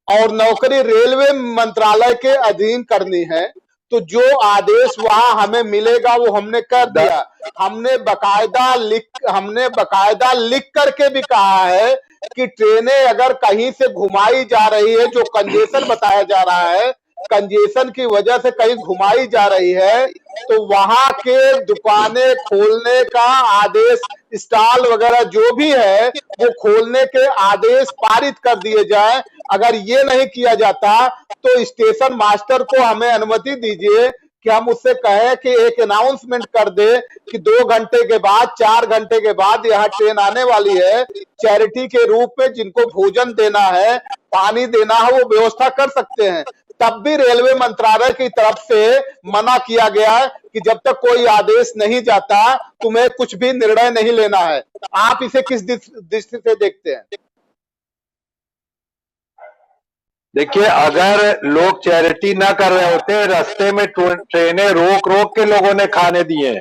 और नौकरी रेलवे मंत्रालय के अधीन करनी है, तो जो आदेश वहां हमें मिलेगा वो हमने कर दिया। हमने बकायदा लिख करके भी कहा है कि ट्रेनें अगर कहीं से घुमाई जा रही है, जो कंजेशन बताया जा रहा है, कंजेशन की वजह से कहीं घुमाई जा रही है, तो वहां के दुकानें खोलने का आदेश, स्टॉल वगैरह जो भी है वो खोलने के आदेश पारित कर दिए जाए। अगर ये नहीं किया जाता तो स्टेशन मास्टर को हमें अनुमति दीजिए कि हम उससे कहें कि एक अनाउंसमेंट कर दे कि 2 घंटे के बाद, 4 घंटे के बाद यहाँ ट्रेन आने वाली है। चैरिटी के रूप में जिनको भोजन देना है, पानी देना है, वो व्यवस्था कर सकते हैं। तब भी रेलवे मंत्रालय की तरफ से मना किया गया है कि जब तक कोई आदेश नहीं जाता तुम्हें कुछ भी निर्णय नहीं लेना है। आप इसे किस दृष्टि से देखते हैं? देखिए, अगर लोग चैरिटी ना कर रहे होते, रास्ते में ट्रेनें रोक रोक के लोगों ने खाने दिए।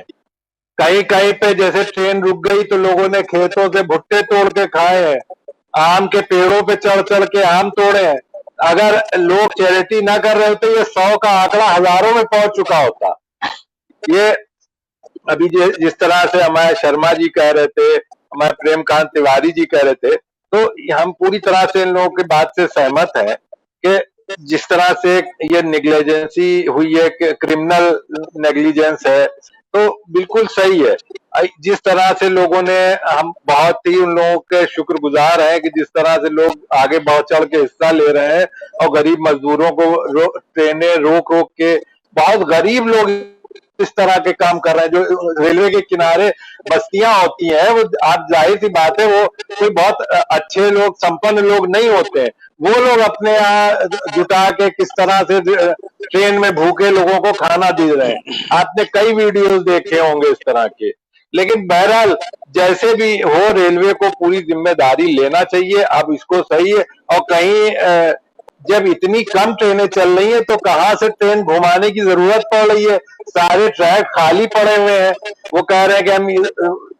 कहीं कहीं पे जैसे ट्रेन रुक गई तो लोगों ने खेतों से भुट्टे तोड़ के खाए हैं, आम के पेड़ों पे चढ़ चढ़ के आम तोड़े हैं। अगर लोग चैरिटी ना कर रहे होते, ये 100 का आंकड़ा हजारों में पहुंच चुका होता। ये अभी जिस तरह से हमारे शर्मा जी कह रहे थे, हमारे प्रेमकांत तिवारी जी कह रहे थे, तो हम पूरी तरह से इन लोगों की बात से सहमत हैं कि जिस तरह से ये नेग्लिजेंसी हुई है, क्रिमिनल नेग्लिजेंस है, तो बिल्कुल सही है। जिस तरह से लोगों ने, हम बहुत ही उन लोगों के शुक्रगुजार हैं कि जिस तरह से लोग आगे बढ़ चढ़ के हिस्सा ले रहे हैं और गरीब मजदूरों को ट्रेनें रोक रोक के, बहुत गरीब लोग इस तरह के काम कर रहे हैं। जो रेलवे के किनारे बस्तियां होती हैं, वो आप जाहिर सी बात है वो कोई बहुत अच्छे लोग, संपन्न लोग नहीं होते हैं। वो लोग अपने यहाँ जुटा के किस तरह से ट्रेन में भूखे लोगों को खाना दे रहे हैं। आपने कई वीडियोस देखे होंगे इस तरह के। लेकिन बहरहाल जैसे भी हो, रेलवे को पूरी जिम्मेदारी लेना चाहिए। अब इसको सही है, और कहीं जब इतनी कम ट्रेनें चल रही हैं तो कहाँ से ट्रेन घुमाने की जरूरत पड़ रही है? सारे ट्रैक खाली पड़े हुए हैं। वो कह रहे हैं कि हम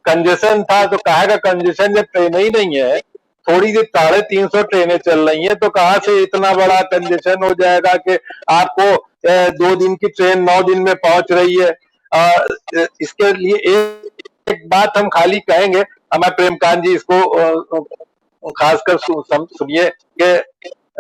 कंजेशन था, तो कहा का कंजेशन जब ट्रेन ही नहीं है, थोड़ी सी 350 ट्रेनें चल रही हैं, तो कहाँ से इतना बड़ा कंजेशन हो जाएगा कि आपको 2 दिन की ट्रेन 9 दिन में पहुंच रही है। इसके लिए एक बात हम खाली कहेंगे, हमारे प्रेमकांत जी इसको खासकर सुनिए कि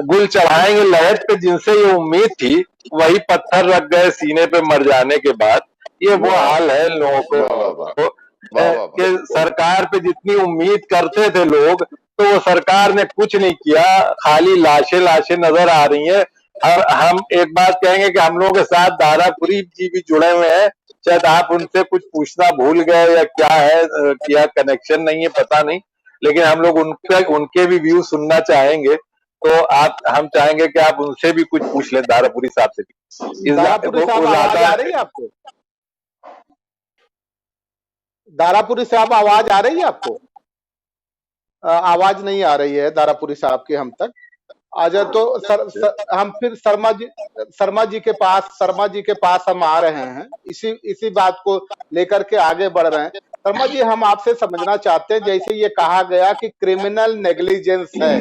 गुल चढ़ाएंगे लहर पे जिनसे ये उम्मीद थी, वही पत्थर रख गए सीने पे मर जाने के बाद। ये वो हाल है लोगों को। वाह वाह वाह। कि सरकार पे जितनी उम्मीद करते थे लोग, तो वो सरकार ने कुछ नहीं किया, खाली लाशें लाशें नजर आ रही हैं। और हम एक बात कहेंगे कि हम लोगों के साथ दारापुरी जी भी जुड़े हुए हैं, शायद आप उनसे कुछ पूछना भूल गए या क्या है, क्या कनेक्शन नहीं है पता नहीं, लेकिन हम लोग उनके भी व्यू सुनना चाहेंगे। तो हम चाहेंगे कि आप उनसे भी कुछ पूछ लें, दारापुरी साहब से भी। दारापुरी साहब आवाज आ रही है आपको? दारापुरी साहब आवाज आ रही है आपको? आवाज नहीं आ रही है दारापुरी साहब की हम तक। आजा तो हम फिर शर्मा जी के पास हम आ रहे हैं, इसी बात को लेकर के आगे बढ़ रहे हैं। शर्मा जी, हम आपसे समझना चाहते हैं, जैसे ये कहा गया कि क्रिमिनल नेग्लिजेंस है,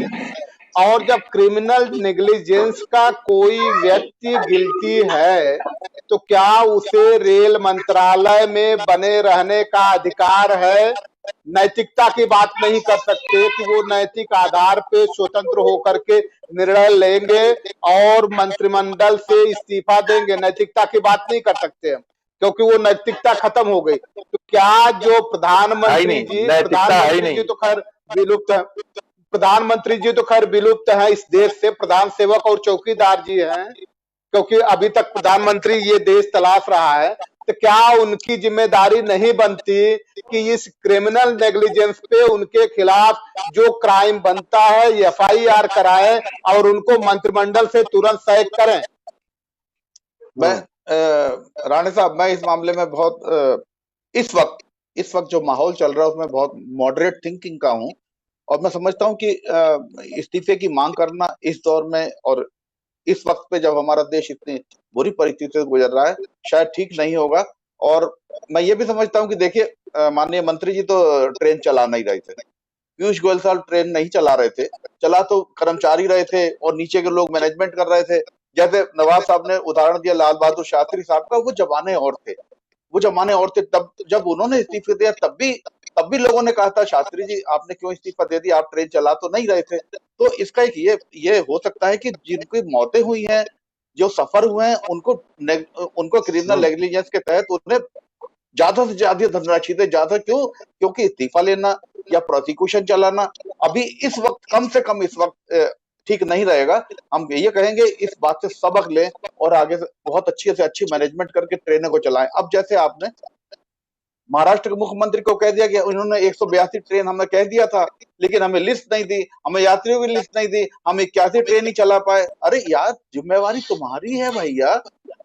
और जब क्रिमिनल नेग्लिजेंस का कोई व्यक्ति गिल्टी है तो क्या उसे रेल मंत्रालय में बने रहने का अधिकार है? नैतिकता की बात नहीं कर सकते कि वो नैतिक आधार पे स्वतंत्र होकर के निर्णय लेंगे और मंत्रिमंडल से इस्तीफा देंगे, नैतिकता की बात नहीं कर सकते हम, क्योंकि वो नैतिकता खत्म हो गई। तो क्या जो प्रधानमंत्री जी तो खैर विलुप्त है, प्रधानमंत्री जी तो खैर विलुप्त है इस देश से, प्रधान सेवक और चौकीदार जी हैं, क्योंकि अभी तक प्रधानमंत्री ये देश तलाश रहा है। तो क्या उनकी जिम्मेदारी नहीं बनती कि इस क्रिमिनल नेग्लिजेंस पे उनके खिलाफ जो क्राइम बनता है एफआईआर कराएं और उनको मंत्रिमंडल से तुरंत सैक करें? मैं राणे साहब, मैं इस मामले में बहुत इस वक्त जो माहौल चल रहा है उसमें बहुत मॉडरेट थिंकिंग का हूं, और मैं समझता हूं कि इस्तीफे की मांग करना इस दौर में और इस वक्त पे जब हमारा देश इतनी बुरी परिस्थिति से गुजर रहा है शायद ठीक नहीं होगा। और मैं ये भी समझता हूं कि देखिए, माननीय मंत्री जी तो ट्रेन चला नहीं रहे थे, पीयूष गोयल साहब ट्रेन नहीं चला रहे थे, चला तो कर्मचारी रहे थे और नीचे के लोग मैनेजमेंट कर रहे थे। जैसे नवाब साहब ने उदाहरण दिया लाल बहादुर शास्त्री साहब का, वो जमाने और थे। तब जब उन्होंने इस्तीफा दिया तब भी लोगों ने कहा था, शास्त्री जी आपने क्यों इस्तीफा दे दिया, आप ट्रेन चला तो नहीं रहे थे। तो इसका एक ये हो सकता है कि जिनकी मौतें हुई हैं, जो सफर हुए हैं, उनको क्रिमिनल नेग्लिजेंस के तहत उन्हें ज्यादा से ज्यादा धनराशि दे, ज्यादा क्यों? क्योंकि इस्तीफा लेना या प्रोसिक्यूशन चलाना अभी इस वक्त कम से कम इस वक्त ठीक नहीं रहेगा। हम ये कहेंगे इस बात से सबक लें और आगे से बहुत अच्छी से अच्छी मैनेजमेंट करके ट्रेनों को चलाएं। अब जैसे आपने महाराष्ट्र के मुख्यमंत्री को कह दिया कि उन्होंने 182 ट्रेन हमें कह दिया था, लेकिन हमें लिस्ट नहीं दी, हमें यात्रियों की लिस्ट नहीं दी, हम 81 ट्रेन ही चला पाए। अरे यार, जिम्मेवारी तुम्हारी है भैया,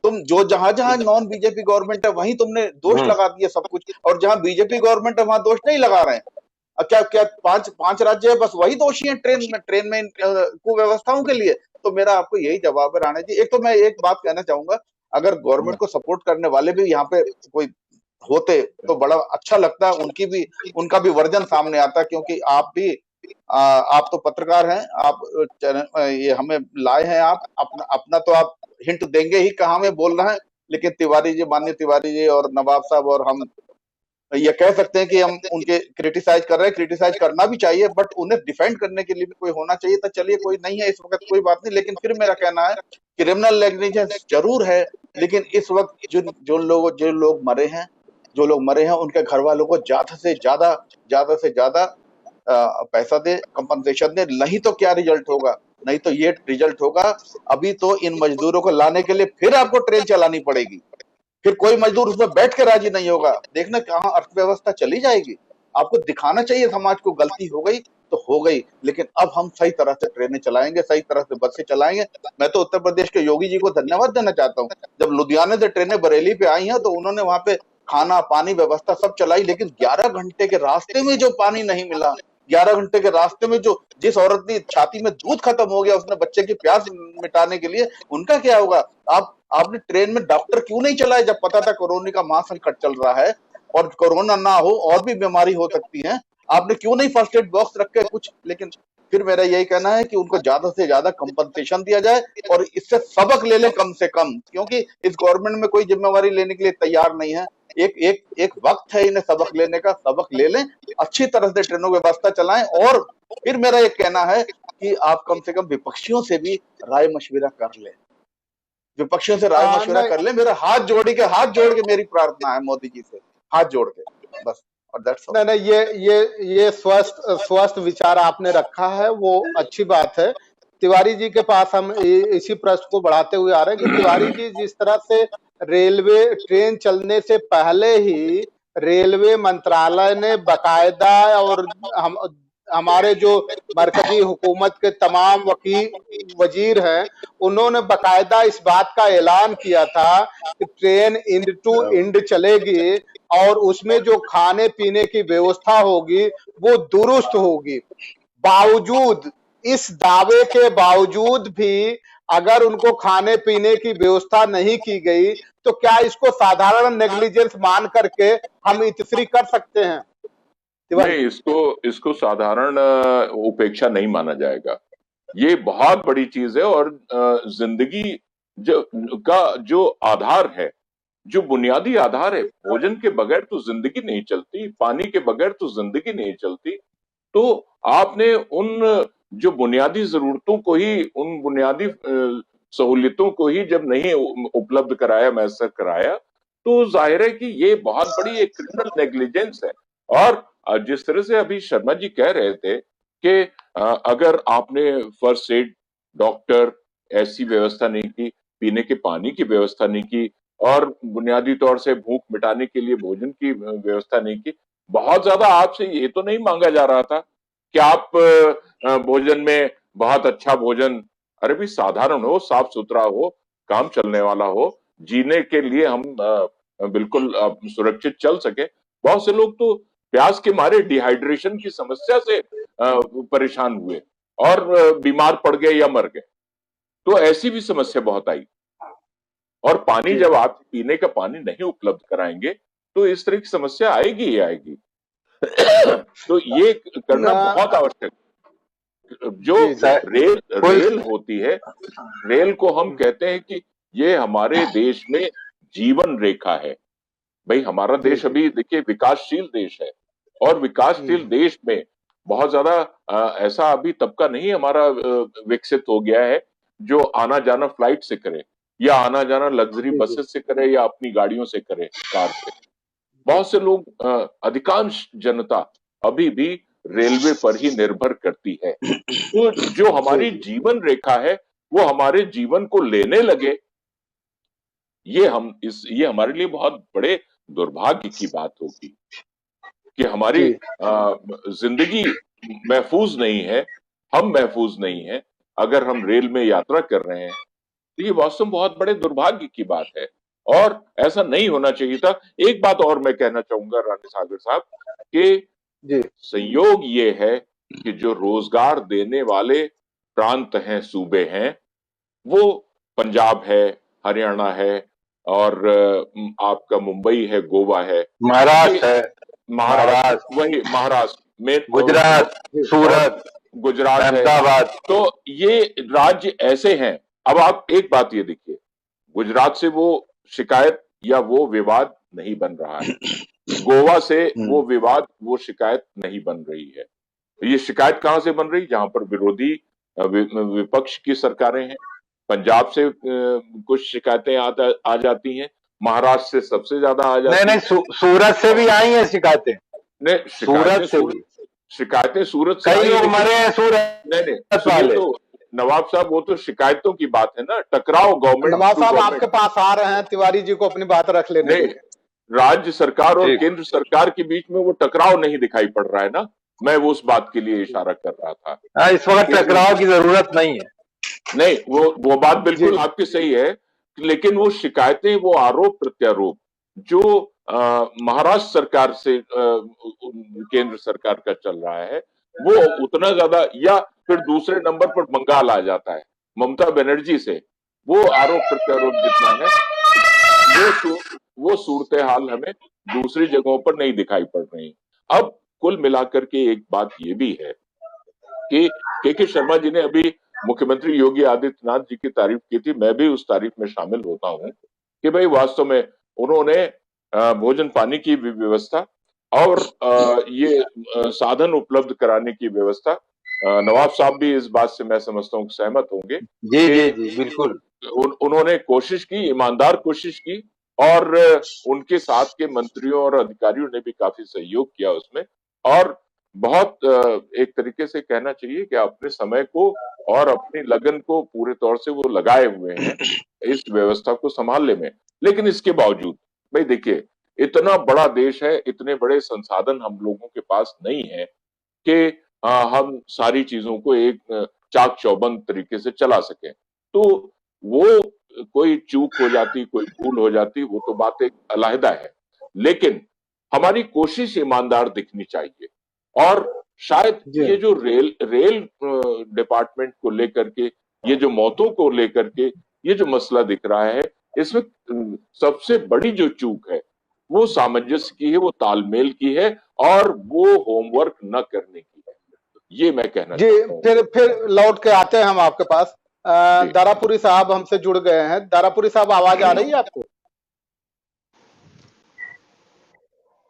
तुम जो जहां जहां नॉन बीजेपी गवर्नमेंट है वहीं तुमने दोष लगा दिए सब कुछ, और जहां बीजेपी गवर्नमेंट है वहां दोष नहीं लगा रहे हैं। क्या पांच राज्य है बस वही दोषी हैं ट्रेन में कुव्यवस्थाओं के लिए? तो मेरा आपको यही जवाब है राणे जी। एक तो मैं एक बात कहना चाहूंगा, अगर गवर्नमेंट को सपोर्ट करने वाले भी यहाँ पे कोई होते तो बड़ा अच्छा लगता, उनका भी वर्जन सामने आता, क्योंकि आप तो पत्रकार हैं, आप ये हमें लाए हैं, आप अपना तो आप हिंट देंगे ही कहाँ में बोलना है, लेकिन माननीय तिवारी जी और नवाब साहब और हम ये कह सकते हैं कि हम उनके क्रिटिसाइज कर रहे हैं, क्रिटिसाइज करना भी चाहिए, बट उन्हें डिफेंड करने के लिए भी कोई होना चाहिए। तो चलिए, कोई नहीं है इस वक्त, कोई बात नहीं, लेकिन फिर मेरा कहना है क्रिमिनल नेग्लिजेंस जरूर है, लेकिन इस वक्त जो लोग मरे हैं, उनके घर वालों को ज्यादा से ज्यादा पैसा दे, कंपनसेशन दे, नहीं तो क्या रिजल्ट होगा? नहीं तो ये रिजल्ट होगा, अभी तो इन मजदूरों को लाने के लिए फिर आपको ट्रेन चलानी पड़ेगी, फिर कोई मजदूर उसमें बैठ के राजी नहीं होगा। देखना कहाँ अर्थव्यवस्था चली जाएगी। आपको दिखाना चाहिए समाज को गलती हो गई तो हो गई, लेकिन अब हम सही तरह से ट्रेनें चलाएंगे, सही तरह से बसें चलाएंगे। मैं तो उत्तर प्रदेश के योगी जी को धन्यवाद देना चाहता हूँ। जब लुधियाने से ट्रेनें बरेली पे आई हैं तो उन्होंने वहां पे खाना पानी व्यवस्था सब चलाई, लेकिन 11 घंटे के रास्ते में जो पानी नहीं मिला, 11 घंटे के रास्ते में जिस औरत की छाती में दूध खत्म हो गया, उसने बच्चे की प्यास मिटाने के लिए, उनका क्या होगा? आपने ट्रेन में डॉक्टर क्यों नहीं चलाए जब पता था कोरोना का महासंकट चल रहा है और कोरोना ना हो और भी बीमारी हो सकती है? आपने क्यों नहीं फर्स्ट एड बॉक्स रखे कुछ? लेकिन फिर मेरा यही कहना है कि उनको ज्यादा से ज्यादा कंपनसेशन दिया जाए और इससे सबक ले लें कम से कम, क्योंकि इस गवर्नमेंट में कोई जिम्मेवारी लेने के लिए तैयार नहीं है। एक वक्त है इन्हें सबक लेने का, सबक ले लें, अच्छी तरह से ट्रेनों की व्यवस्था चलाएं। और फिर मेरा एक कहना है कि आप कम से कम विपक्षियों से भी राय मशविरा कर लें, विपक्षियों से राय मशविरा कर ले। मेरा हाथ जोड़ के मेरी प्रार्थना है मोदी जी से, हाथ जोड़ के बस। और दैट्स ऑल। नहीं नहीं, ये स्वस्थ स्वस्थ विचार आपने रखा है, वो अच्छी बात है। तिवारी जी के पास हम इसी प्रश्न को बढ़ाते हुए आ रहे हैं कि तिवारी जी, जिस तरह से रेलवे ट्रेन चलने से पहले ही रेलवे मंत्रालय ने बकायदा, और हम हमारे जो मरकजी हुकूमत के तमाम वजीर हैं, उन्होंने बकायदा इस बात का ऐलान किया था कि ट्रेन इंड टू इंड चलेगी और उसमें जो खाने पीने की व्यवस्था होगी वो दुरुस्त होगी। बावजूद, इस दावे के बावजूद भी अगर उनको खाने पीने की व्यवस्था नहीं की गई तो क्या इसको साधारण नेग्लिजेंस मान करके हम इतफरी कर सकते हैं? नहीं, इसको साधारण उपेक्षा नहीं माना जाएगा। ये बहुत बड़ी चीज है और जिंदगी जो आधार है, जो बुनियादी आधार है, भोजन के बगैर तो जिंदगी नहीं चलती, पानी के बगैर तो जिंदगी नहीं चलती। तो आपने उन जो बुनियादी जरूरतों को ही, उन बुनियादी सहूलियतों को ही जब नहीं उपलब्ध कराया, मैसर कराया, तो जाहिर है कि ये बहुत बड़ी एक क्रिमिनल नेग्लिजेंस है। और जिस तरह से अभी शर्मा जी कह रहे थे कि अगर आपने फर्स्ट एड, डॉक्टर, ऐसी व्यवस्था नहीं की, पीने के पानी की व्यवस्था नहीं की, और बुनियादी तौर से भूख मिटाने के लिए भोजन की व्यवस्था नहीं की, बहुत ज्यादा आपसे ये तो नहीं मांगा जा रहा था कि आप भोजन में बहुत अच्छा भोजन, अरे भी साधारण हो, साफ सुथरा हो, काम चलने वाला हो, जीने के लिए हम बिल्कुल सुरक्षित चल सके। बहुत से लोग तो प्यास के मारे डिहाइड्रेशन की समस्या से परेशान हुए और बीमार पड़ गए या मर गए। तो ऐसी भी समस्या बहुत आई। और पानी जब आप पीने का पानी नहीं उपलब्ध कराएंगे तो इस तरह की समस्या आएगी ही आएगी। तो ये करना बहुत आवश्यक। जो रेल होती है, रेल को हम कहते हैं कि ये हमारे देश में जीवन रेखा है। भाई हमारा देश अभी देखिए विकासशील देश है, और विकासशील देश में बहुत ज्यादा ऐसा अभी तबका नहीं हमारा विकसित हो गया है जो आना जाना फ्लाइट से करे, या आना जाना लग्जरी बसेस से करे, या अपनी गाड़ियों से करे, कार से। बहुत से लोग, अधिकांश जनता अभी भी रेलवे पर ही निर्भर करती है। तो जो हमारी जीवन रेखा है वो हमारे जीवन को लेने लगे, ये हमारे लिए बहुत बड़े दुर्भाग्य की बात होगी कि हमारी जिंदगी महफूज नहीं है, हम महफूज नहीं है अगर हम रेल में यात्रा कर रहे हैं। तो ये वास्तव में बहुत बड़े दुर्भाग्य की बात है और ऐसा नहीं होना चाहिए था। एक बात और मैं कहना चाहूंगा रानी सागर साहब कि संयोग ये है कि जो रोजगार देने वाले प्रांत हैं, सूबे हैं, वो पंजाब है, हरियाणा है, और आपका मुंबई है, गोवा है, महाराष्ट्र है, वही महाराष्ट्र में, गुजरात, सूरत, गुजरात, अहमदाबाद। तो ये राज्य ऐसे हैं। अब आप एक बात ये देखिए, गुजरात से वो शिकायत या वो विवाद नहीं बन रहा है, गोवा से वो विवाद, वो शिकायत नहीं बन रही है। ये शिकायत कहां से बन रही? जहां पर विरोधी विपक्ष की सरकारें हैं। पंजाब से कुछ शिकायतें आ जाती हैं, महाराष्ट्र से सबसे ज्यादा आ जाती हैं। नहीं, सूरत से भी आई हैं शिकायतें। नहीं, सूरत से भी शिकायतें, सूरत से कई लोग मरे हैं सूरत। नहीं, तो नवाब साहब वो तो शिकायतों की बात है ना, टकराव गवर्नमेंट। नवाब साहब आपके पास आ रहे हैं, तिवारी जी को अपनी बात रख लेने नहीं, राज्य सरकार और केंद्र सरकार के बीच में वो टकराव नहीं दिखाई पड़ रहा है ना, मैं वो उस बात के लिए इशारा कर रहा था। इस वक्त टकराव की जरूरत नहीं है। नहीं, वो बात बिल्कुल आपकी सही है, लेकिन वो शिकायतें, वो आरोप प्रत्यारोप जो महाराष्ट्र सरकार से केंद्र सरकार का चल रहा है, वो उतना ज्यादा, या फिर दूसरे नंबर पर बंगाल आ जाता है ममता बनर्जी से, वो आरोप प्रत्यारोप जितना है वो सूरत हाल हमें दूसरी जगहों पर नहीं दिखाई पड़ रही। अब कुल मिलाकर के एक बात ये भी है कि के शर्मा जी ने अभी मुख्यमंत्री योगी आदित्यनाथ जी की तारीफ की थी, मैं भी उस तारीफ में शामिल होता हूं कि भाई वास्तव में उन्होंने भोजन पानी की व्यवस्था और ये साधन उपलब्ध कराने की व्यवस्था, नवाब साहब भी इस बात से मैं समझता हूँ सहमत होंगे। जी बिल्कुल। उन्होंने कोशिश की, ईमानदार कोशिश की, और उनके साथ के मंत्रियों और अधिकारियों ने भी काफी सहयोग किया उसमें। और बहुत एक तरीके से कहना चाहिए कि अपने समय को और अपनी लगन को पूरे तौर से वो लगाए हुए हैं इस व्यवस्था को संभालने में। लेकिन इसके बावजूद भाई देखिए, इतना बड़ा देश है, इतने बड़े संसाधन हम लोगों के पास नहीं है कि हम सारी चीजों को एक चाक चौबंद तरीके से चला सकें। तो वो कोई चूक हो जाती, कोई भूल हो जाती, वो तो बात एक अलहदा है। लेकिन हमारी कोशिश ईमानदार दिखनी चाहिए। और शायद जी ये जो रेल डिपार्टमेंट को लेकर के, ये जो मौतों को लेकर के ये जो मसला दिख रहा है, इसमें सबसे बड़ी जो चूक है वो सामंजस्य की है, वो तालमेल की है, और वो होमवर्क न करने की है। ये मैं कहना जी, चाहता हूँ। फिर लौट के आते हैं हम आपके पास। जी। दारापुरी साहब हमसे जुड़ गए हैं। दारापुरी साहब, आवाज आ रही है आपको?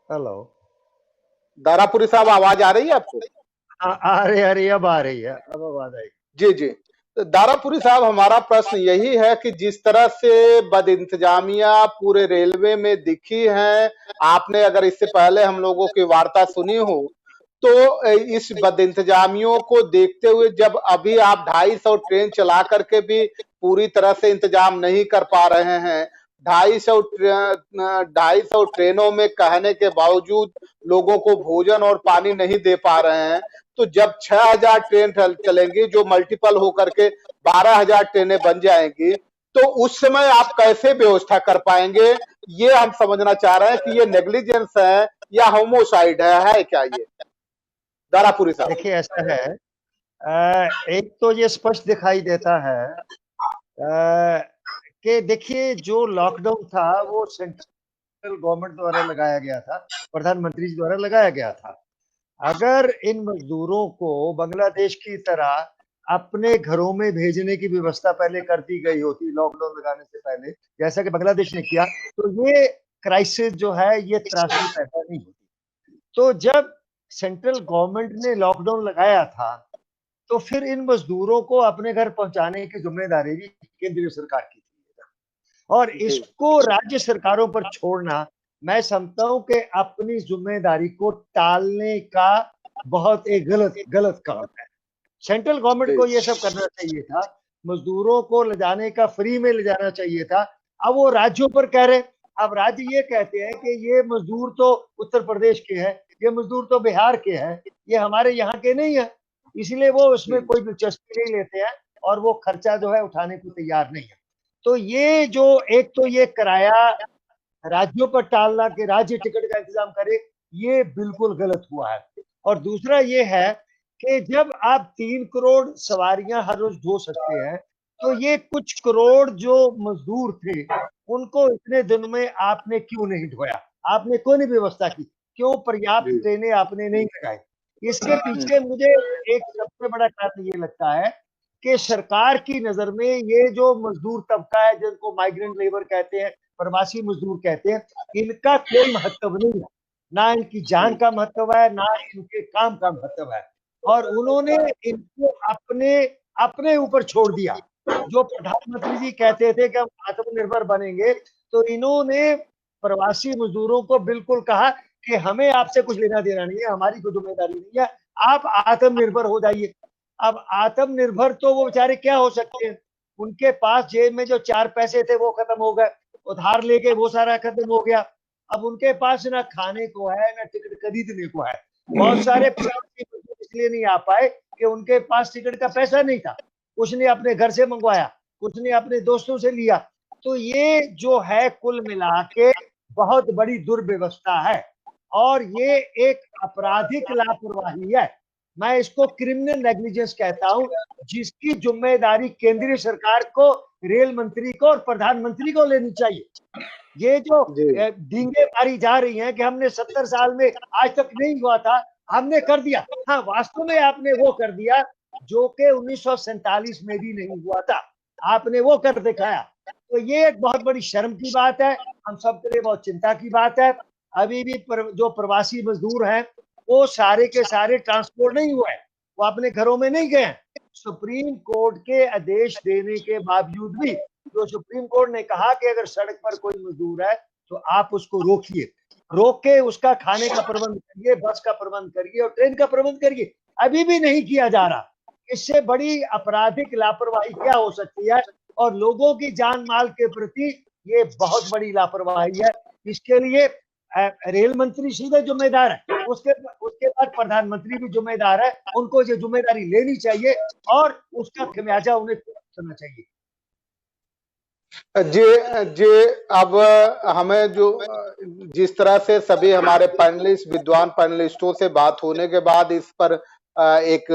हेलो। दारापुरी साहब, आवाज आ रही है आपको? आ रही है, अब आ रही है, अब आवाज आई। जी जी। तो दारापुरी साहब, हमारा प्रश्न यही है कि जिस तरह से बदइंतजामिया पूरे रेलवे में दिखी है, आपने अगर इससे पहले हम लोगों की वार्ता सुनी हो, तो इस बदइंतजामियों को देखते हुए जब अभी आप 250 ट्रेन चला करके भी पूरी तरह से इंतजाम नहीं कर पा रहे हैं, 250 ट्रेनों में कहने के बावजूद लोगों को भोजन और पानी नहीं दे पा रहे हैं, तो जब 6000 ट्रेन चलेंगी, जो मल्टीपल होकर के 12000 ट्रेनें बन जाएंगी, तो उस समय आप कैसे व्यवस्था कर पाएंगे? ये हम समझना चाह रहे हैं कि ये नेग्लिजेंस है या होमोसाइड है क्या ये? दारापुरी साहब, देखिए, ऐसा है, एक तो ये स्पष्ट दिखाई देता है कि देखिए, जो लॉकडाउन था वो सेंट्रल गवर्नमेंट द्वारा लगाया गया था, प्रधानमंत्री जी द्वारा लगाया गया था। अगर इन मजदूरों को बांग्लादेश की तरह अपने घरों में भेजने की व्यवस्था पहले कर दी गई होती लॉकडाउन लगाने से पहले, जैसा कि बांग्लादेश ने किया, तो ये क्राइसिस जो है, ये त्रासदी पैदा नहीं होती। तो जब सेंट्रल गवर्नमेंट ने लॉकडाउन लगाया था, तो फिर इन मजदूरों को अपने घर पहुंचाने की जिम्मेदारी भी केंद्रीय सरकार की थी, और इसको राज्य सरकारों पर छोड़ना, मैं समझता हूं कि अपनी जिम्मेदारी को टालने का बहुत एक गलत काम है। सेंट्रल गवर्नमेंट को ये सब करना चाहिए था, मजदूरों को ले जाने का, फ्री में ले जाना चाहिए था। अब वो राज्यों पर कह रहे, अब राज्य ये कहते हैं कि ये मजदूर तो उत्तर प्रदेश के हैं, ये मजदूर तो बिहार के हैं, ये हमारे यहाँ के नहीं है, इसलिए वो उसमें कोई दिलचस्पी नहीं लेते हैं और वो खर्चा जो है उठाने को तैयार नहीं है। तो ये जो एक तो ये किराया राज्यों पर टालना कि राज्य टिकट का इंतजाम करे, ये बिल्कुल गलत हुआ है। और दूसरा ये है कि जब आप 3 करोड़ सवारियां हर रोज ढो सकते हैं, तो ये कुछ करोड़ जो मजदूर थे, उनको इतने दिन में आपने क्यों नहीं ढोया? आपने क्यों नहीं व्यवस्था की? क्यों पर्याप्त ट्रेनें आपने नहीं लगाई? इसके पीछे मुझे एक सबसे बड़ा कारण ये लगता है कि सरकार की नजर में ये जो मजदूर तबका है, जिनको माइग्रेंट लेबर कहते हैं, प्रवासी मजदूर कहते हैं, इनका कोई महत्व नहीं है। ना इनकी जान का महत्व है, ना इनके काम का महत्व है, और उन्होंने इनको अपने ऊपर छोड़ दिया। जो प्रधानमंत्री जी कहते थे कि हम आत्मनिर्भर बनेंगे, तो इन्होंने प्रवासी मजदूरों को बिल्कुल कहा कि हमें आपसे कुछ लेना देना नहीं है, हमारी कोई जिम्मेदारी नहीं है, आप आत्मनिर्भर हो जाइए। अब आत्मनिर्भर तो वो बेचारे क्या हो सकते हैं? उनके पास जेब में जो 4 पैसे थे वो खत्म हो गए, उधार लेके वो सारा खत्म हो गया। अब उनके पास ना खाने को है, ना टिकट खरीदने को है। बहुत सारे प्रवासी मजदूर इसलिए नहीं आ पाए कि उनके पास टिकट का पैसा नहीं था, कुछ ने अपने घर से मंगवाया, कुछ ने अपने दोस्तों से लिया। तो ये जो है कुल मिला के बहुत बड़ी दुर्व्यवस्था है, और ये एक आपराधिक लापरवाही है। मैं इसको क्रिमिनल नेग्लिजेंस कहता हूं, जिसकी जिम्मेदारी केंद्रीय सरकार को, रेल मंत्री को और प्रधानमंत्री को लेनी चाहिए। ये जो डींगे मारी जा रही हैं कि हमने 70 साल में आज तक नहीं हुआ था, हमने कर दिया। हाँ, वास्तव में आपने वो कर दिया जो कि 1947 में भी नहीं हुआ था, आपने वो कर दिखाया। तो ये एक बहुत बड़ी शर्म की बात है, हम सबके लिए बहुत चिंता की बात है। अभी भी जो प्रवासी मजदूर हैं, वो सारे के सारे ट्रांसपोर्ट नहीं हुए, वो अपने घरों में नहीं गए। सुप्रीम कोर्ट के आदेश देने के बावजूद भी जो सुप्रीम कोर्ट ने कहा कि अगर सड़क पर कोई मजदूर है तो आप उसको रोकिए, रोक के उसका खाने का प्रबंध करिए, बस का प्रबंध करिए और ट्रेन का प्रबंध करिए। अभी भी नहीं किया जा रहा। इससे बड़ी आपराधिक लापरवाही क्या हो सकती है? और लोगों की जान माल के प्रति ये बहुत बड़ी लापरवाही है। इसके लिए रेल मंत्री सीधे जिम्मेदार है, उसके बाद प्रधानमंत्री भी जिम्मेदार है। उनको ये जिम्मेदारी लेनी चाहिए और उसका खमियाजा उन्हें करना चाहिए। जी अब हमें जो जिस तरह से सभी हमारे पैनलिस्ट, विद्वान पैनलिस्टों से बात होने के बाद इस पर एक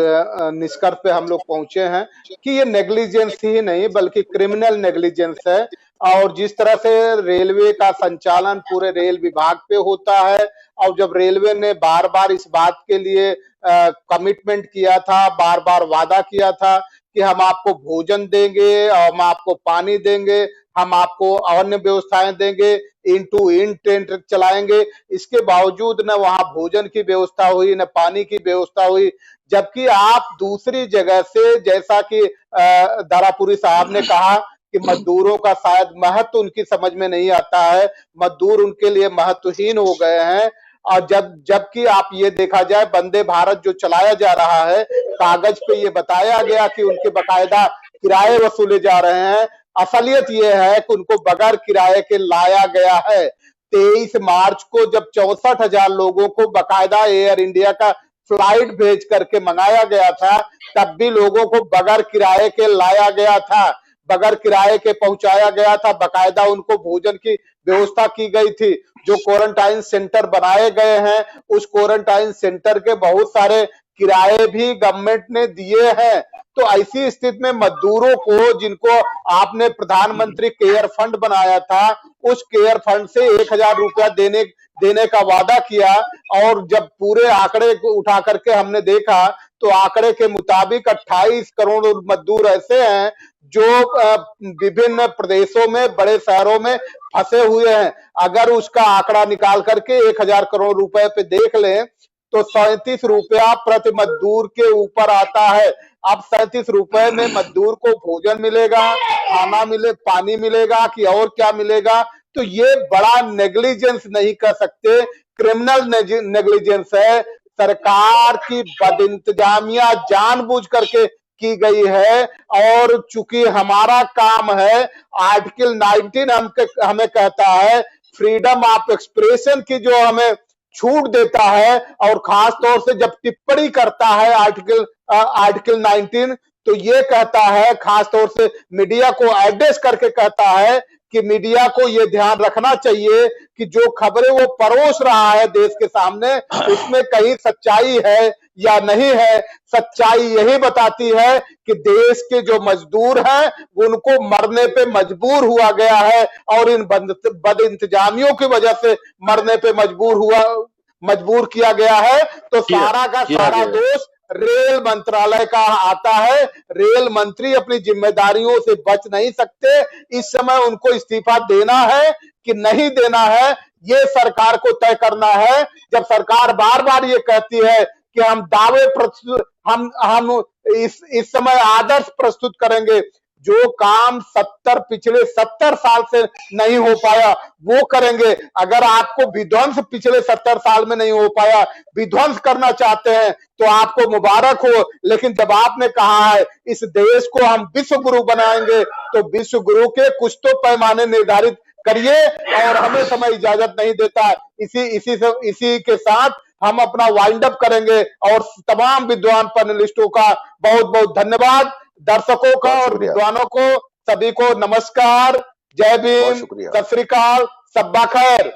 निष्कर्ष पे हम लोग पहुंचे हैं कि ये नेग्लिजेंस ही नहीं बल्कि क्रिमिनल नेग्लिजेंस है। और जिस तरह से रेलवे का संचालन पूरे रेल विभाग पे होता है, और जब रेलवे ने बार बार इस बात के लिए कमिटमेंट किया था, बार बार वादा किया था कि हम आपको भोजन देंगे, हम आपको पानी देंगे, हम आपको अन्य व्यवस्थाएं देंगे, इन टू इन ट्रेन चलाएंगे, इसके बावजूद न वहां भोजन की व्यवस्था हुई न पानी की व्यवस्था हुई। जबकि आप दूसरी जगह से, जैसा कि दारापुरी साहब ने कहा कि मजदूरों का शायद महत्व उनकी समझ में नहीं आता है, मजदूर उनके लिए महत्वहीन हो गए हैं। और जबकि आप ये देखा जाए, वंदे भारत जो चलाया जा रहा है, कागज पे ये बताया गया कि उनके बकायदा किराए वसूले जा रहे हैं, असलियत ये है कि उनको बगैर किराए के लाया गया है। 23 मार्च को जब 64,000 लोगों को बकायदा एयर इंडिया का फ्लाइट भेज करके मंगाया गया था, तब भी लोगों को बगैर किराए के लाया गया था, बगैर किराए के पहुंचाया गया था, बकायदा उनको भोजन की व्यवस्था की गई थी। जो क्वारंटाइन सेंटर बनाए गए हैं, उस क्वारंटाइन सेंटर के बहुत सारे किराए भी गवर्नमेंट ने दिए हैं। तो ऐसी स्थिति में मजदूरों को, जिनको आपने प्रधानमंत्री केयर फंड बनाया था, उस केयर फंड से 1,000 रुपया देने का वादा किया, और जब पूरे आंकड़े को उठा करके हमने देखा तो आंकड़े के मुताबिक 28 करोड़ मजदूर ऐसे हैं जो विभिन्न प्रदेशों में, बड़े शहरों में फंसे हुए हैं। अगर उसका आंकड़ा निकाल करके 1,000 करोड़ रुपए पे देख लें तो 37 रुपया प्रति मजदूर के ऊपर आता है। अब 37 रुपए में मजदूर को भोजन मिलेगा, खाना मिले, पानी मिलेगा कि और क्या मिलेगा? तो ये बड़ा नेग्लिजेंस नहीं कर सकते, क्रिमिनल नेग्लिजेंस है। सरकार की बदइंतजामियां जानबूझ करके की गई है। और चूंकि हमारा काम है, आर्टिकल 19 हमें कहता है फ्रीडम ऑफ एक्सप्रेशन की, जो हमें छूट देता है, और खास तौर से जब टिप्पणी करता है आर्टिकल 19, तो ये कहता है, खास तौर से मीडिया को एड्रेस करके कहता है कि मीडिया को ये ध्यान रखना चाहिए कि जो खबरें वो परोस रहा है देश के सामने, उसमें कहीं सच्चाई है या नहीं है। सच्चाई यही बताती है कि देश के जो मजदूर हैं उनको मरने पे मजबूर हुआ गया है, और इन बदइंतजामियों की वजह से मरने पे मजबूर किया गया है। तो सारा का सारा दोष रेल मंत्रालय का आता है। रेल मंत्री अपनी जिम्मेदारियों से बच नहीं सकते। इस समय उनको इस्तीफा देना है कि नहीं देना है, ये सरकार को तय करना है। जब सरकार बार बार ये कहती है कि हम दावे प्रस्तुत, हम इस समय आदर्श प्रस्तुत करेंगे, जो काम पिछले 70 साल से नहीं हो पाया वो करेंगे। अगर आपको विध्वंस पिछले 70 साल में नहीं हो पाया, विध्वंस करना चाहते हैं तो आपको मुबारक हो। लेकिन जब आपने कहा है इस देश को हम विश्व गुरु बनाएंगे, तो विश्व गुरु के कुछ तो पैमाने निर्धारित करिए, और हमें समय इजाजत नहीं देता। इसी के साथ हम अपना वाइंड अप करेंगे, और तमाम विद्वान पैनलिस्टों का बहुत बहुत धन्यवाद। दर्शकों का और विद्वानों को सभी को नमस्कार, जय भीम, सत श्री अकाल, सब्बा खैर।